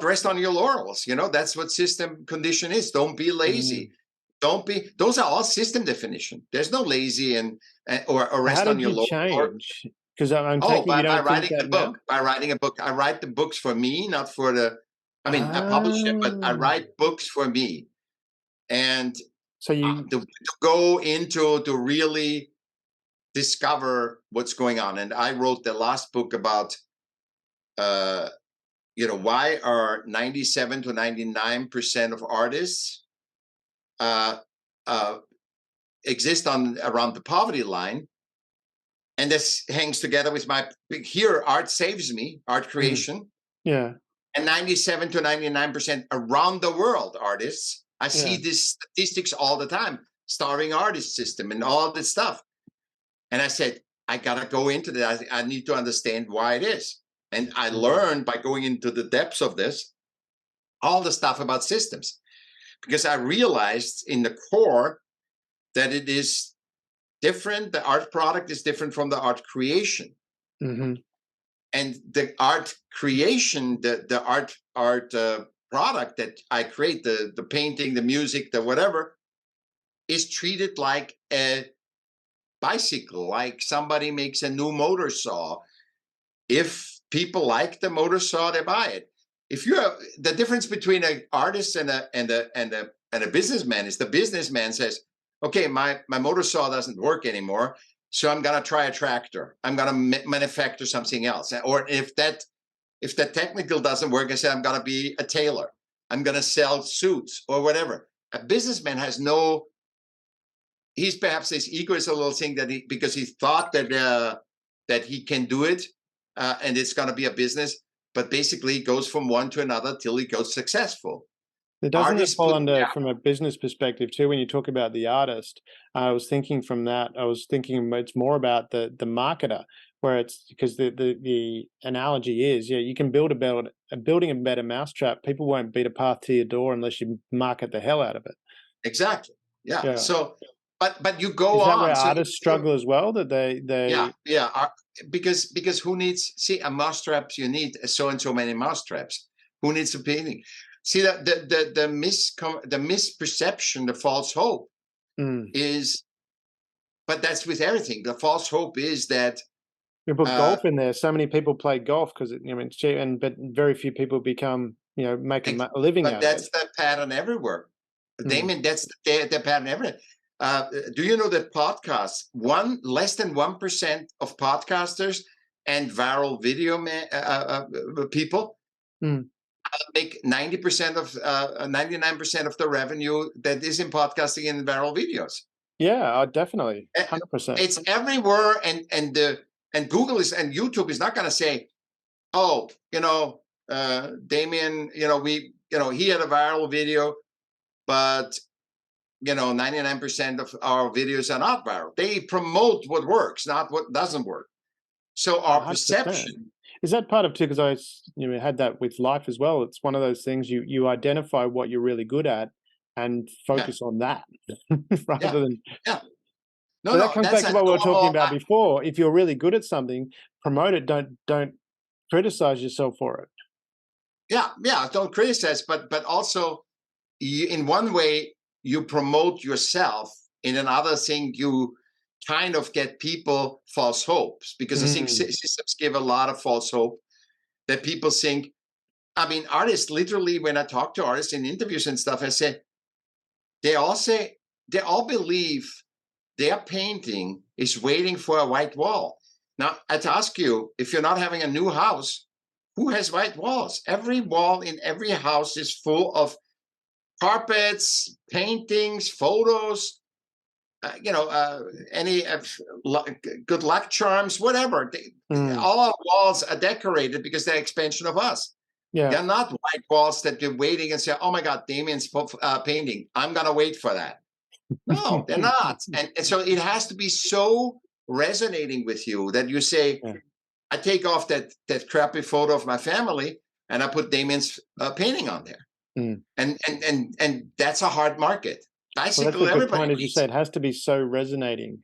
rest on your laurels. That's what system condition is. Don't be lazy. Don't be, those are all system definition. There's no lazy or rest on your laurels. How did you change? Because I'm taking by writing the book. By writing a book. I write the books for me, not for the, I publish it, but I write books for me. And so you to go into, to really discover what's going on. And I wrote the last book about, why are 97 to 99% of artists exist around the poverty line. And this hangs together with my here, art saves me, art creation. Yeah. And 97 to 99% around the world artists. I see these statistics all the time, starving artist system and all this stuff. And I said, I got to go into that. I need to understand why it is. And I learned by going into the depths of this, all the stuff about systems, because I realized in the core that it is different. The art product is different from the art creation. And the art creation, the art product that I create, the painting, the music, the whatever, is treated like a bicycle, like somebody makes a new motor saw. If people like the motor saw, they buy it. If you have the difference between an artist and a businessman is the businessman says, okay, my motor saw doesn't work anymore, so I'm gonna try a tractor. I'm gonna manufacture something else. Or if that technical doesn't work, I say I'm gonna be a tailor. I'm going to sell suits or whatever. A businessman has no, he's perhaps his ego is a little thing that because he thought that he can do it and it's going to be a business, but basically it goes from one to another till he goes successful. Doesn't it fall under, from a business perspective too, when you talk about the artist? I was thinking from that, it's more about the marketer, where it's because the analogy is, yeah, you can building a better mousetrap. People won't beat a path to your door unless you market the hell out of it. Exactly. Yeah. So, but you go on. Is that where artists struggle as well? That they because who needs, see, a mousetrap, you need so and so many mousetraps. Who needs a painting? See, the misperception, the false hope is, but that's with everything. The false hope is that you put golf in there. So many people play golf because it's cheap, but very few people become, make a living out of it. But that's the pattern everywhere. Damien, that's the pattern everywhere. Do you know that podcasts, less than 1% of podcasters and viral video people make 99% of the revenue that is in podcasting and viral videos. Yeah, definitely, 100%. It's everywhere, and Google is, and YouTube is not going to say, oh, Damien, he had a viral video, but 99% of our videos are not viral. They promote what works, not what doesn't work. So our 100%. Perception. Is that part of too? Because I had that with life as well. It's one of those things you identify what you're really good at and focus on that rather than. Yeah. No, that comes back to what we were talking about before. If you're really good at something, promote it. Don't criticize yourself for it. Yeah. Don't criticize, but also in one way you promote yourself. In another thing, you kind of get people false hopes, because I think systems give a lot of false hope that people think. I mean, artists, literally, when I talk to artists in interviews and stuff, I say, they all believe their painting is waiting for a white wall. Now, I'd ask you, if you're not having a new house, who has white walls? Every wall in every house is full of carpets, paintings, photos, any good luck charms, whatever. All our walls are decorated because they're expansion of us. Yeah. They're not white walls that you're waiting and say, oh my God, Damien's painting, I'm going to wait for that. No, they're not. And so it has to be so resonating with you that you say, I take off that crappy photo of my family and I put Damien's painting on there. And that's a hard market. Bicycle, well, everybody. Point, as you say, it has to be so resonating,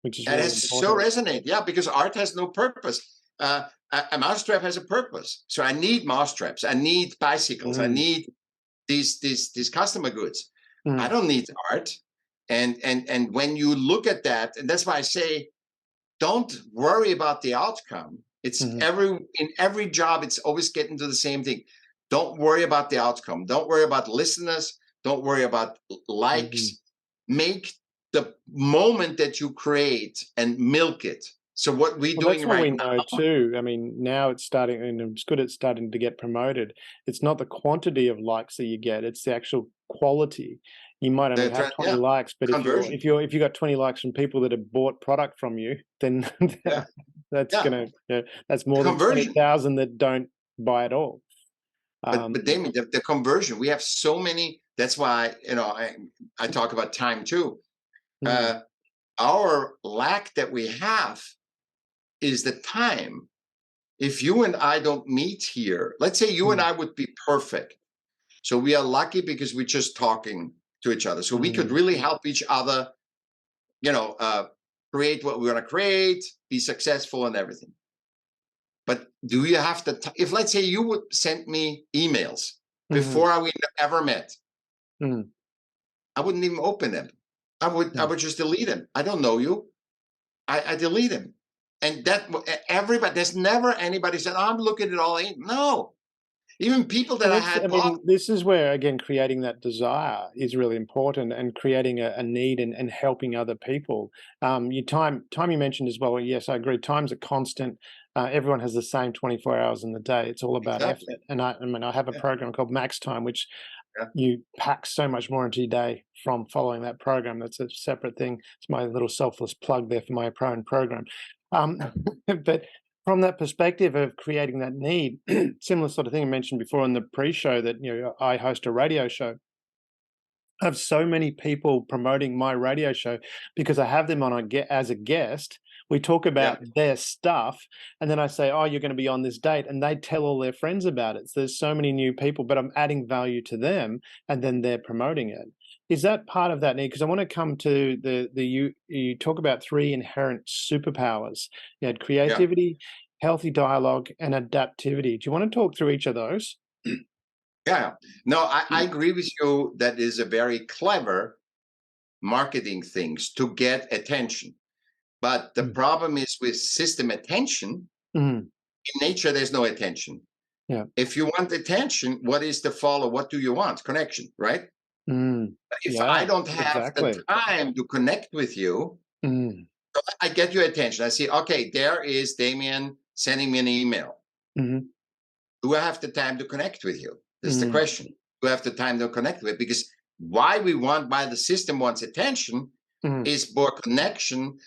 which is really it has important. So resonate, yeah, because art has no purpose. A mousetrap has a purpose, so I need mousetraps. I need bicycles. I need these customer goods. I don't need art. And when you look at that, and that's why I say, don't worry about the outcome. It's in every job, it's always getting to the same thing. Don't worry about the outcome. Don't worry about listeners. Don't worry about likes. Make the moment that you create and milk it. So what we're doing right now. That's what we know too. I mean, now it's starting, and it's good. It's starting to get promoted. It's not the quantity of likes that you get; it's the actual quality. You might only have 20 likes, but if you got 20 likes from people that have bought product from you, then that's that's more than 20,000 that don't buy at all. But Damien, the conversion, we have so many. That's why I talk about time too. Our lack that we have is the time. If you and I don't meet here, let's say you and I would be perfect. So we are lucky because we're just talking to each other. So we could really help each other, create what we want to create, be successful and everything. But do you have to, if let's say you would send me emails before we ever met, I wouldn't even open them. I would just delete them. I don't know you. I delete them. And that everybody, there's never anybody said, oh, I'm looking at all. No. Even people that this is where, again, creating that desire is really important, and creating a need and helping other people. Your time you mentioned as well. Yes, I agree. Time's a constant. everyone has the same 24 hours in the day. It's all about Exactly. effort. And I mean, I have a Yeah. program called Max Time, which Yeah. you pack so much more into your day from following that program. That's a separate thing. It's my little selfless plug there for my own program. But from that perspective of creating that need, similar sort of thing I mentioned before in the pre-show that, you know, I host a radio show. I have so many people promoting my radio show because I have them on as a guest. We talk about their stuff, and then I say, "Oh, you're going to be on this date," and they tell all their friends about it. So there's so many new people, but I'm adding value to them, and then they're promoting it. Is that part of that need? Because I want to come to you talk about 3 inherent superpowers. You had creativity, healthy dialogue, and adaptivity. Do you want to talk through each of those? Yeah. No, I agree with you. That is a very clever marketing things to get attention. But the problem is with system attention, in nature, there's no attention. Yeah. If you want attention, what is the follow? What do you want? Connection, right? If I don't have the time to connect with you, I get your attention. I see, okay, there is Damien sending me an email. Do I have the time to connect with you? That's the question. Do I have the time to connect with? Because why the system wants attention is for connection.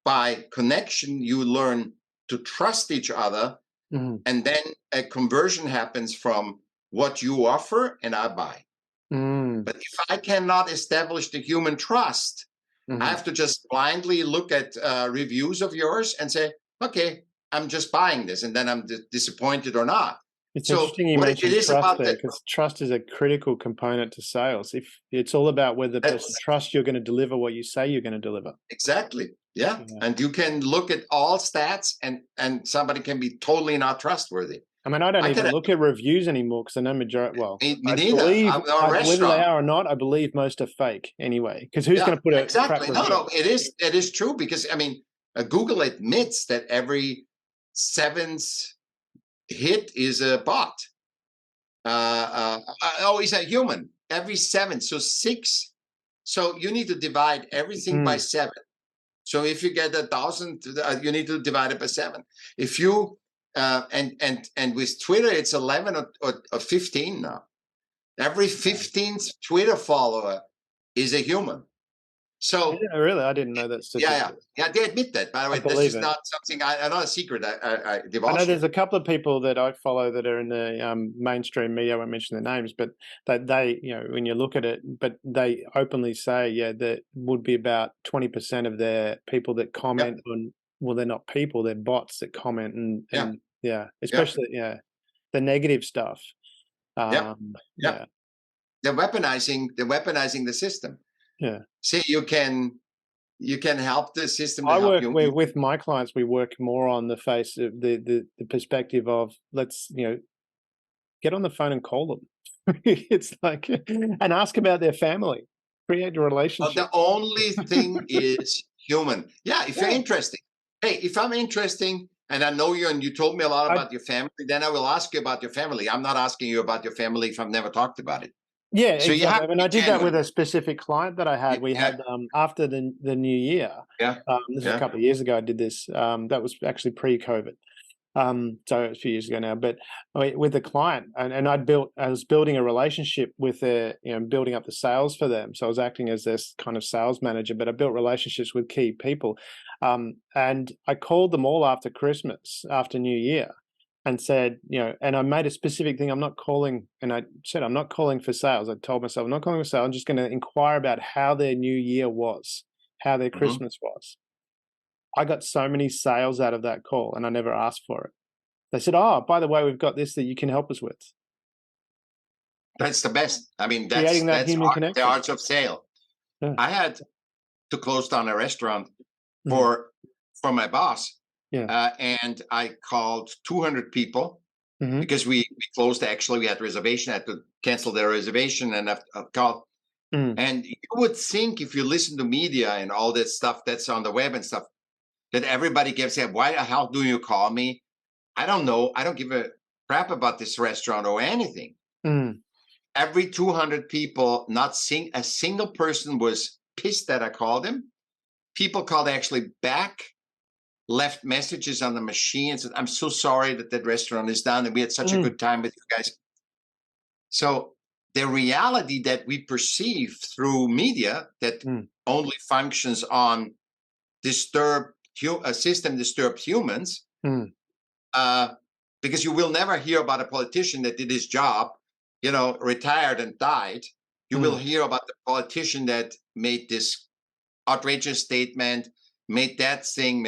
By connection, you learn to trust each other, and then a conversion happens from what you offer and I buy. But if I cannot establish the human trust, I have to just blindly look at reviews of yours and say, okay, I'm just buying this, and then I'm disappointed or not. It's interesting you mentioned trust there, because trust is a critical component to sales. If it's all about whether the person trusts you're going to deliver what you say you're going to deliver. Exactly. Yeah. And you can look at all stats and somebody can be totally not trustworthy. I mean, I don't even look at reviews anymore because I know majority. Well, me neither. Whether they are or not, I believe most are fake anyway. Because who's going to put a crap review? No, it is true because I mean, Google admits that every 7th hit is a bot. He's a human. Every 7, so 6. So you need to divide everything by 7. So if you get 1,000, you need to divide it by 7. If you and with Twitter, it's 11 or 15 now. Every 15th Twitter follower is a human. So really, I didn't know that statistic. Yeah. They admit that. By the way, this is not something. Not a secret. I know there's a couple of people that I follow that are in the mainstream media. I won't mention their names, but they, you know, when you look at it, but they openly say, that would be about 20% of their people that comment on. Well, they're not people; they're bots that comment and especially the negative stuff. They're weaponizing the system. Yeah. See, you can help the system. With my clients, we work more on the face of the perspective of let's get on the phone and call them. It's like and ask about their family, create a relationship. The only thing is human. Yeah, if you're interesting. Hey, if I'm interesting and I know you and you told me a lot about your family, then I will ask you about your family. I'm not asking you about your family if I've never talked about it. Yeah, so exactly. And I did that with a specific client that I had. We had after the new year. This is a couple of years ago. I did this. That was actually pre-COVID. So it's a few years ago now. But with the client, and I was building a relationship with building up the sales for them. So I was acting as this kind of sales manager. But I built relationships with key people, and I called them all after Christmas, after New Year. And said, and I made a specific thing. I'm not calling, and I said, I'm not calling for sales. I told myself, I'm not calling for sales. I'm just going to inquire about how their new year was, how their Christmas was. I got so many sales out of that call, and I never asked for it. They said, oh, by the way, we've got this that you can help us with. That's the best. I mean, that's human connection. The arts of sale. Yeah. I had to close down a restaurant for my boss. Yeah. And I called 200 people because we closed. Actually, we had reservation. I had to cancel their reservation, and I called. And you would think, if you listen to media and all that stuff that's on the web and stuff, that everybody gives say, "Why the hell do you call me? I don't know. I don't give a crap about this restaurant or anything." Every 200 people, not a single person was pissed that I called him. People called actually back. left messages on the machine and said, I'm so sorry that that restaurant is down and we had such a good time with you guys. So the reality that we perceive through media that only functions on system-disturbed humans, because you will never hear about a politician that did his job, retired and died. You will hear about the politician that made this outrageous statement, made that thing.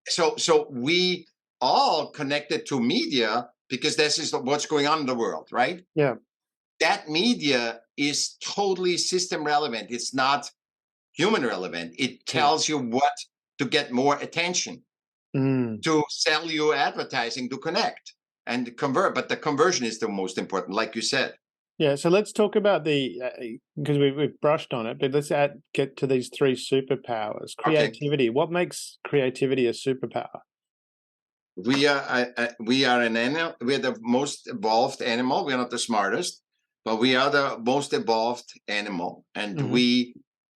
So we all connected to media because this is what's going on in the world, right? Yeah. That media is totally system relevant. It's not human relevant. It tells you what to get more attention, to sell you advertising, to connect and convert. But the conversion is the most important, like you said. Yeah, so let's talk about because we've brushed on it, but let's get to these three superpowers. Creativity. Okay. What makes creativity a superpower? We are an animal. We are the most evolved animal. We are not the smartest, but we are the most evolved animal, and we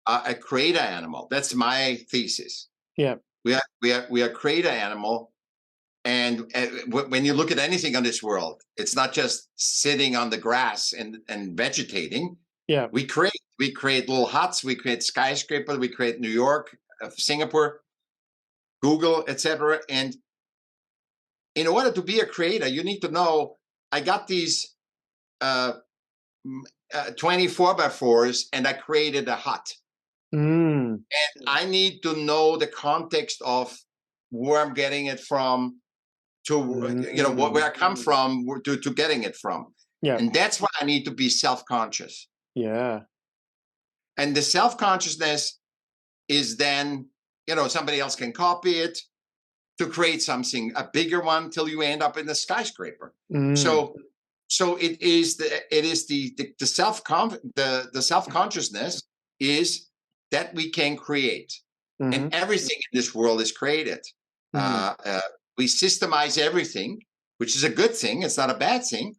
are a creator animal. That's my thesis. Yeah, we are a creator animal. And when you look at anything on this world, it's not just sitting on the grass and vegetating. Yeah, we create little huts, we create skyscrapers, we create New York, Singapore, Google, etc. And in order to be a creator, you need to know, I got these 24x4s and I created a hut. And I need to know the context of where I'm getting it from, to where I come from, to getting it from. Yeah. And that's why I need to be self-conscious. Yeah. And the self-consciousness is then, somebody else can copy it to create something, a bigger one, till you end up in the skyscraper. So it is the self-consciousness is that we can create, and everything in this world is created. We systemize everything, which is a good thing. It's not a bad thing.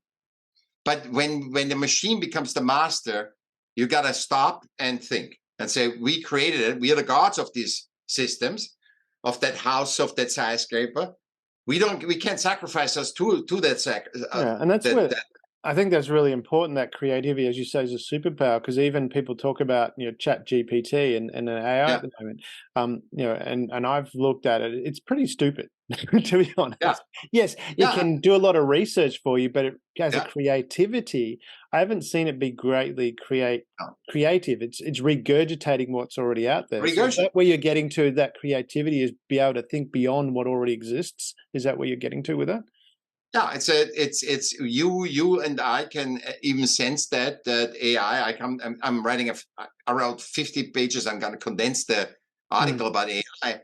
But when the machine becomes the master, you got to stop and think and say, we created it. We are the gods of these systems, of that house, of that skyscraper. We can't sacrifice us to that. And that's I think that's really important, that creativity, as you say, is a superpower, because even people talk about, Chat GPT and an AI at the moment, and I've looked at it. It's pretty stupid, to be honest. Yeah. Yes, it can do a lot of research for you, but as a creativity, I haven't seen it be greatly creative. It's regurgitating what's already out there. So is that where you're getting to, that creativity is be able to think beyond what already exists? Is that where you're getting to with that? Yeah, it's you and I can even sense that AI. I'm writing around 50 pages. I'm going to condense the article about AI,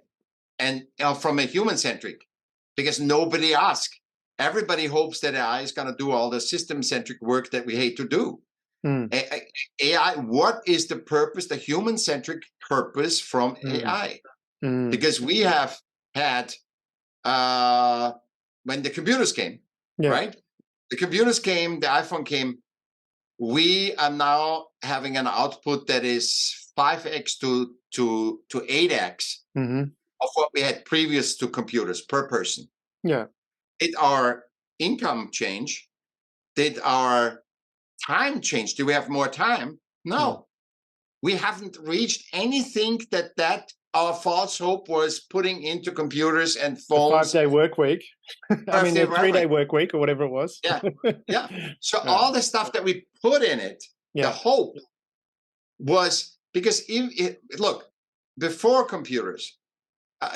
and from a human centric, because nobody asks. Everybody hopes that AI is going to do all the system centric work that we hate to do. AI, what is the purpose, the human centric purpose from AI? Because we have had. When the computers came, right? The computers came, the iPhone came. We are now having an output that is 5x to 8x of what we had previous to computers per person. Yeah. Did our income change? Did our time change? Do we have more time? No. We haven't reached anything that our false hope was putting into computers and phones. The 5-day work week. I mean, the 3-day work week or whatever it was. Yeah. So all the stuff that we put in it, the hope was, because look, before computers,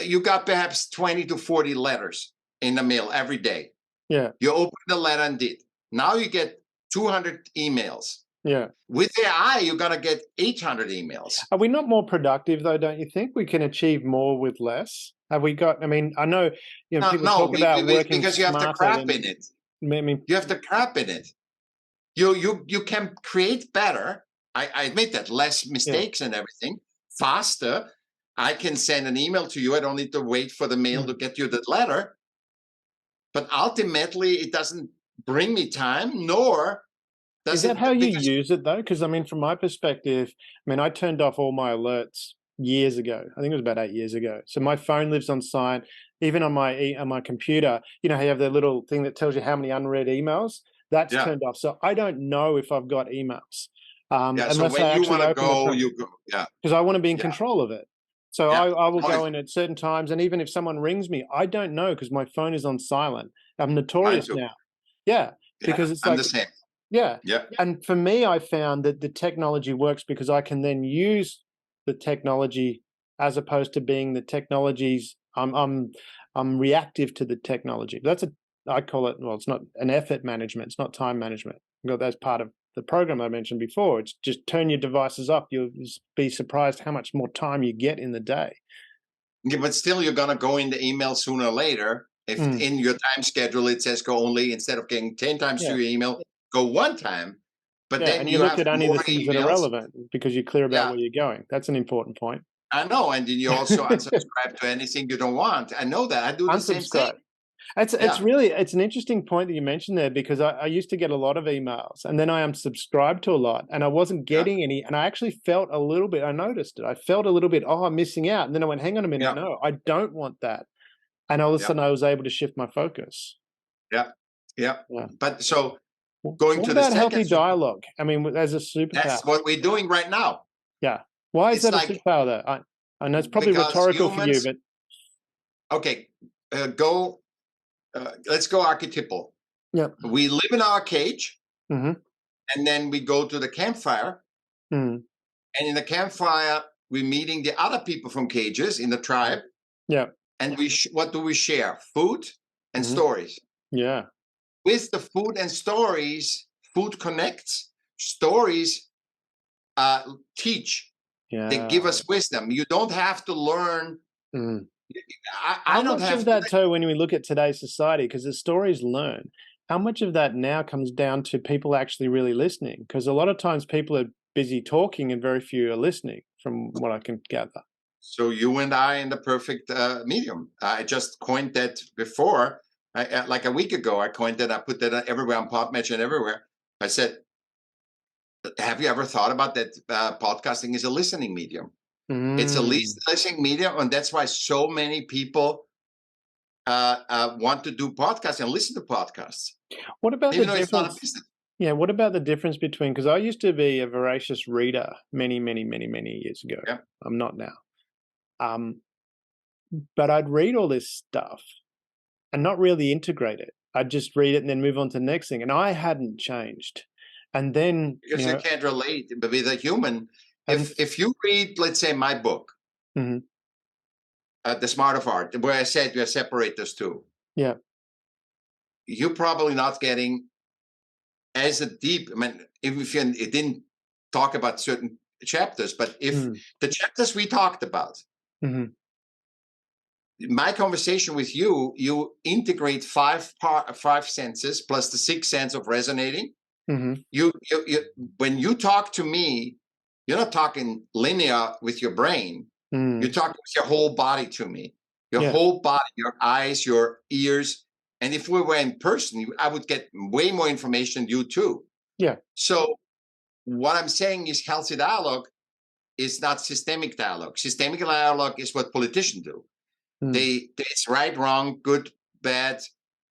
you got perhaps 20 to 40 letters in the mail every day. Yeah. You open the letter and did. Now you get 200 emails. Yeah. With AI, you're going to get 800 emails. Are we not more productive, though, don't you think? We can achieve more with less. Have we got, I mean, I know, people talk about working because you have the crap in it. I mean, you have the crap in it. You can create better. I admit that, less mistakes and everything, faster. I can send an email to you. I don't need to wait for the mail to get you the letter. But ultimately, it doesn't bring me time, nor is that how you use it, though? Because, I mean, from my perspective, I mean, I turned off all my alerts years ago. I think it was about 8 years ago. So my phone lives on silent. Even on my computer, you know, how you have the little thing that tells you how many unread emails. That's turned off. So I don't know if I've got emails. So unless when I you actually want to open go, the phone. you go. Yeah. Because I want to be in control of it. So I will Oh, go in at certain times, and even if someone rings me, I don't know because my phone is on silent. I'm notorious now. Yeah, because it's I'm like the same. Yeah. Yeah. And for me, I found that the technology works because I can then use the technology as opposed to being the technology's. I'm reactive to the technology. I call it, well, it's not an effort management. It's not time management. That's part of the program I mentioned before. It's just turn your devices off. You'll be surprised how much more time you get in the day. Yeah, but still, you're gonna go in the email sooner or later. If in your time schedule it says go only, instead of getting 10 times through your email, go one time. But then and you you look have at only more the things emails that are relevant because you're clear about Yeah. where you're going. That's an important point. I know, and then you also unsubscribe to anything you don't want. I know that. I do the same thing. Unsubscribe. It's an interesting point that you mentioned there, because I used to get a lot of emails, and then I unsubscribed to a lot, and I wasn't getting any, and I actually felt a little bit, I noticed it. I felt a little bit, I'm missing out. And then I went, hang on a minute, no, I don't want that. And all of a sudden I was able to shift my focus. Yeah. But so going what to the about second healthy dialogue? I mean, as a superpower. That's what we're doing right now. Yeah. Why is It's that like, a superpower though? I know it's probably because rhetorical for you, but okay, let's go archetypal. yeah, We live in our cage, mm-hmm. and then we go to the campfire, and in the campfire we're meeting the other people from cages in the tribe. Yeah. And what do we share? Food and stories. Yeah. With the food and stories, food connects. Stories teach. Yeah. They give us wisdom. You don't have to learn. I don't have that too when we look at today's society, because the stories learn. How much of that now comes down to people actually really listening? Because a lot of times people are busy talking and very few are listening, from what I can gather. So you and I in the perfect medium. I just coined that before. Like a week ago, I coined that. I put that everywhere on PodMatch and everywhere. I said, have you ever thought about that? Podcasting is a listening medium. It's a listening medium, and that's why so many people want to do podcasts and listen to podcasts. What about even the though difference? It's not a business. Yeah, what about the difference between, because I used to be a voracious reader many years ago. Yeah. I'm not now. But I'd read all this stuff and not really integrate it. I'd just read it and then move on to the next thing. And I hadn't changed. And then Because you can't relate, but with a human, if you read, let's say, my book, The Smart of Art, where I said you separate those two. Yeah. You're probably not getting as a deep, I mean, if it didn't talk about certain chapters, but if the chapters we talked about, my conversation with you, you integrate five senses plus the sixth sense of resonating. You when you talk to me, you're not talking linear with your brain. You're talking with your whole body to me, your whole body, your eyes, your ears. And if we were in person, I would get way more information than you too. Yeah. So what I'm saying is healthy dialogue is not systemic dialogue. Systemic dialogue is what politicians do. It's right, wrong, good, bad.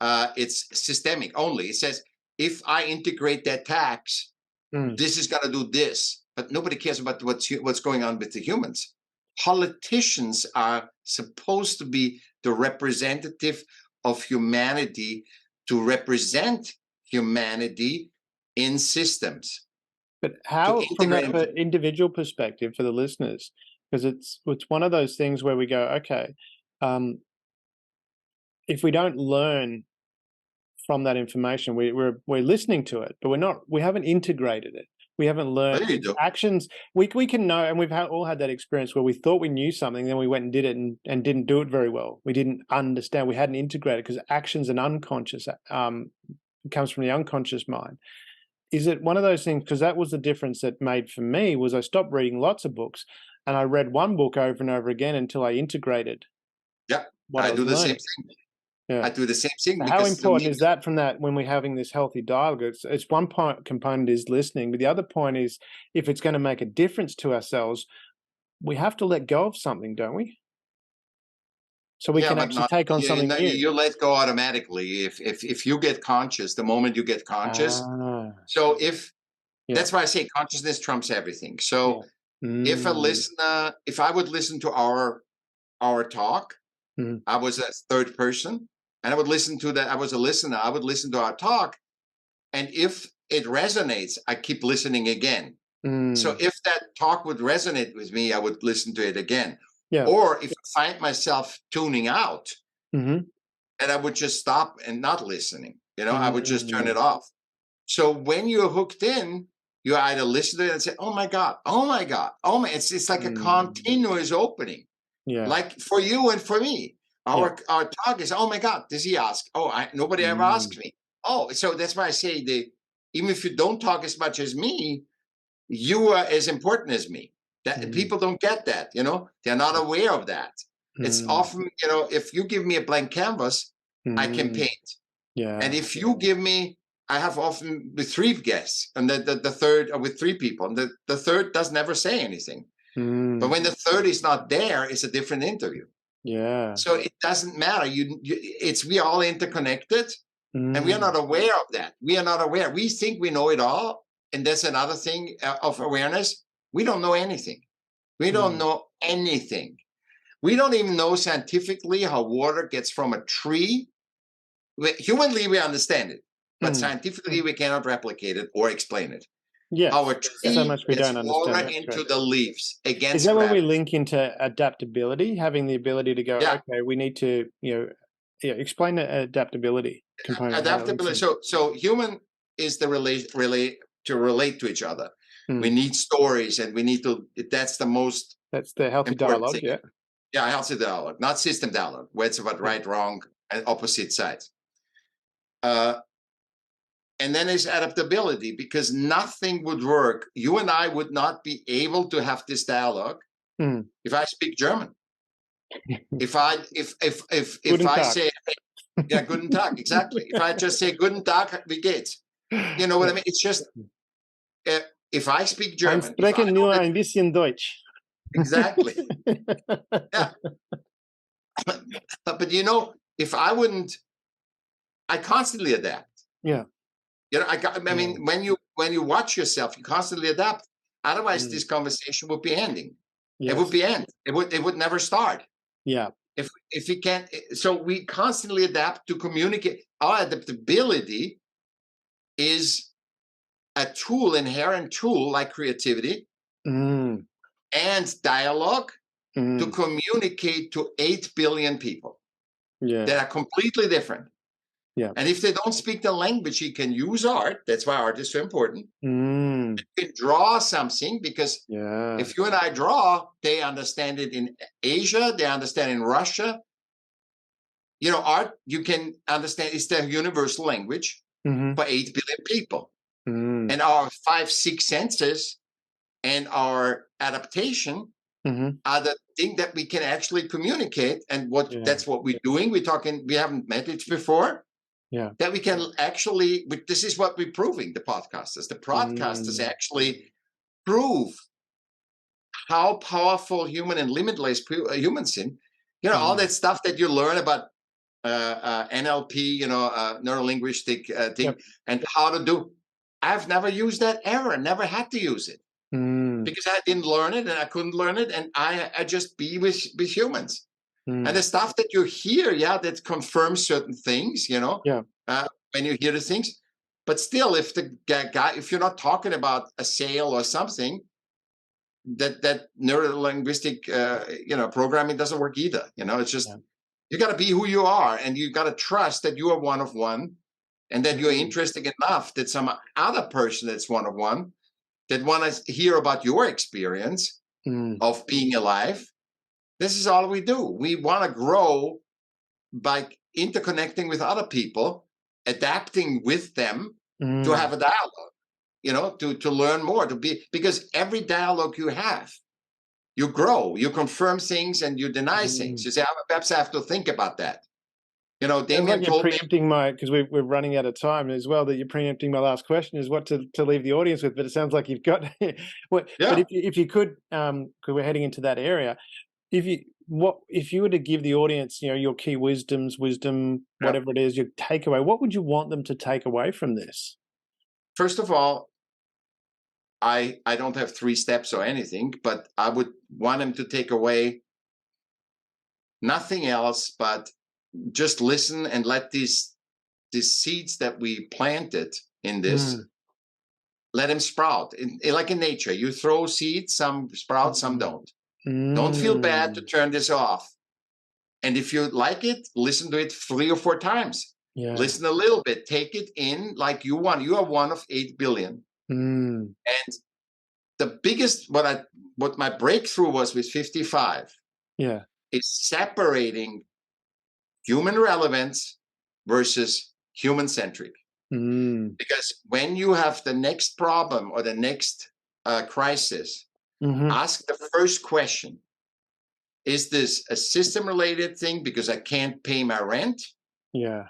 It's systemic only. It says, if I integrate that tax, this is going to do this. But nobody cares about what's going on with the humans. Politicians are supposed to be the representative of humanity, to represent humanity in systems. But how, from that individual perspective for the listeners, because it's one of those things where we go, okay, if we don't learn from that information, we're listening to it, but we haven't integrated it. We haven't learned actions. We can know, and we've all had that experience where we thought we knew something, then we went and did it and didn't do it very well. We didn't understand. We hadn't integrated, because actions and unconscious comes from the unconscious mind. Is it one of those things? Because that was the difference that made for me, was I stopped reading lots of books and I read one book over and over again until I integrated. Yeah, I do the same thing. Yeah. I do the same thing. How important is that, from that, when we're having this healthy dialogue? It's one component is listening, but the other point is, if it's going to make a difference to ourselves, we have to let go of something, don't we? So we Yeah, can but actually not take on you, something new. you let go automatically if you get conscious the moment you get conscious. Ah, So if yeah, that's why I say consciousness trumps everything. yeah. So if I would listen to our talk, Mm, I was a third person, and I would listen to that. I was a listener. I would listen to our talk, and if it resonates, I keep listening again. So mm, if that talk would resonate with me, I would listen to it again. yeah. Or if I find myself tuning out, Mhm, and I would just stop and not listening. I would just turn it mm, off. So when you're hooked in, you either listen to it and say, "Oh my God, oh my God, oh my!" It's like a mm, continuous opening. yeah, Like for you and for me, yeah. our talk is, "Oh my God, does he ask? Oh, nobody ever Mm, asks me." Oh, so that's why I say even if you don't talk as much as me, you are as important as me. That mm, people don't get that. They're not aware of that. It's mm, often, if you give me a blank canvas, I can mm, paint. And yeah. if you give me, I have often with three guests, and the third, or with three people, and the third does never say anything. But Mm, when the third is not there, it's a different interview. yeah. So it doesn't matter. We are all interconnected, and we are Mm, not aware of that. We are not aware. We think we know it all, and that's another thing of awareness. We don't know anything. We don't mm, know anything. We don't even know scientifically how water gets from a tree. Humanly, we understand it, but mm. scientifically, we cannot replicate it or explain it. How Yes, a there's so tree much we gets don't understand. water That's into correct. the leaves Is against that where we gravity. link into adaptability, having the ability to go, Yeah, okay, we need to, yeah, explain the adaptability component, how that links adaptability. in. So human is the relate to each other. We Mm, need stories, and we need to. That's the most that's the healthy important dialogue, thing. yeah. Yeah, healthy dialogue, not system dialogue, where it's about Yeah. right, wrong, and opposite sides. Uh, and then there's adaptability, because nothing would work. You and I would not be able to have this dialogue Mm. if I speak German. If Guten I Tag. say, yeah, guten Tag, exactly. If I just say guten Tag, wie geht's? You know what Yeah. I mean? It's just uh, if I speak Ein German, if I sprechen know nur that ein bisschen Deutsch. exactly, yeah. But if I wouldn't, I constantly adapt. Yeah. I Yeah. mean, when you watch yourself, you constantly adapt. Otherwise, Mm. this conversation would be ending. It would Yes. be end. It would never start. Yeah. If we can't, so we constantly adapt to communicate. Our adaptability is a tool, inherent tool, like creativity Mm. and dialogue, to Mm. communicate to 8 billion people that Yeah. are completely different. Yeah. And if they don't speak the language, you can use art. That's why art is so important. Mm. You can draw something, because Yeah. if you and I draw, they understand it in Asia, they understand in Russia. Art, you can understand, it's the universal language Mhm. for 8 billion people. Mm. And our 5, 6 senses and our adaptation Mhm. are the thing that we can actually communicate. And Yeah. that's what we're doing. We haven't met it before. Yeah. That we can actually, this is what we're proving, the podcasters. The broadcasters Mm. actually prove how powerful human and limitless humans in. All Mm. that stuff that you learn about NLP, neuro-linguistic thing, Yep. and how to do. I've never used that ever, never had to use it, Mm. because I didn't learn it and I couldn't learn it, and I just be with humans. And the Mm. stuff that you hear, yeah, that confirms certain things, Yeah. when you hear the things. But still, if the guy, if you're not talking about a sale or something, that neuro-linguistic, programming doesn't work either. It's just, Yeah. you got to be who you are, and you got to trust that you are one of one, and that you're Mm. interesting enough that some other person that's one of one, that want to hear about your experience Mm. of being alive. This is all we do. We want to grow by interconnecting with other people, adapting with them, to Mm. have a dialogue, to learn more, because every dialogue you have, you grow, you confirm things, and you deny things. Mm. You say, perhaps I have to think about that. You know, Sounds Damien like you're told me, preempting because we're running out of time as well, that you're preempting my last question is what to leave the audience with, but it sounds like you've got what, but yeah, if you could, because we're heading into that area, if you were to give the audience, your key wisdom, yeah. whatever it is, your takeaway, what would you want them to take away from this? First of all, I don't have 3 steps or anything, but I would want them to take away nothing else but just listen and let these seeds that we planted in this, let them sprout. Like in nature, you throw seeds, some sprout, some don't. Don't feel bad to turn this off. And if you like it, listen to it 3 or 4 times. Yeah. Listen a little bit, take it in like you want. You are one of 8 billion. And the biggest, what my breakthrough was with 55, is separating human relevance versus human centric. Because when you have the next problem or the next crisis, ask the first question. Is this a system related thing because I can't pay my rent? Yeah.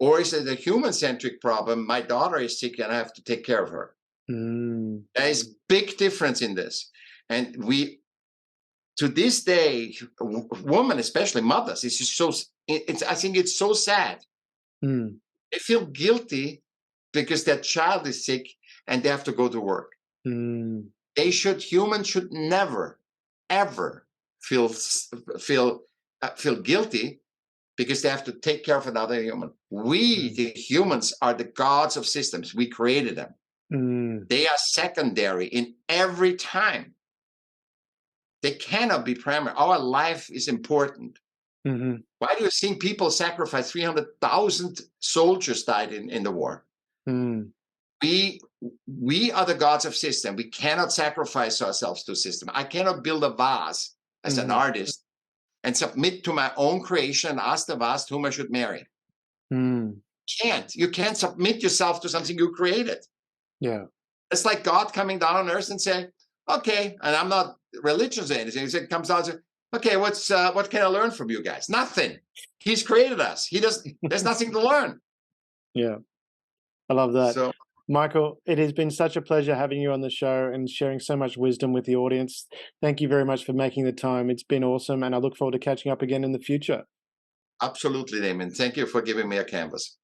Or is it a human centric problem? My daughter is sick and I have to take care of her. There is big difference in this. And to this day, women, especially mothers, it's just I think it's so sad. They feel guilty because their child is sick and they have to go to work. Humans should never, ever feel guilty because they have to take care of another human. We, the humans, are the gods of systems. We created them. They are secondary in every time. They cannot be primary. Our life is important. Why do you think people sacrifice? 300,000 soldiers died in the war. We are the gods of system. We cannot sacrifice ourselves to a system. I cannot build a vase as an artist and submit to my own creation and ask the vase whom I should marry. You can't submit yourself to something you created. Yeah. It's like God coming down on earth and saying, okay, and I'm not religious or anything. He comes down and says, okay, what can I learn from you guys? Nothing. He's created us. There's nothing to learn. Yeah. I love that. So, Michaell, it has been such a pleasure having you on the show and sharing so much wisdom with the audience. Thank you very much for making the time. It's been awesome, and I look forward to catching up again in the future. Absolutely, Damien. Thank you for giving me a canvas.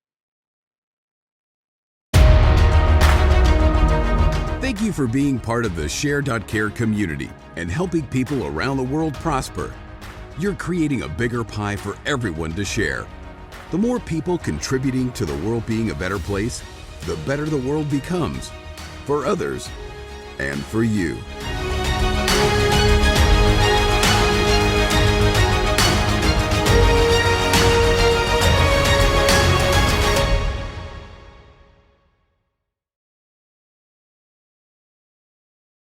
Thank you for being part of the Share.care community and helping people around the world prosper. You're creating a bigger pie for everyone to share. The more people contributing to the world being a better place, the better the world becomes, for others and for you.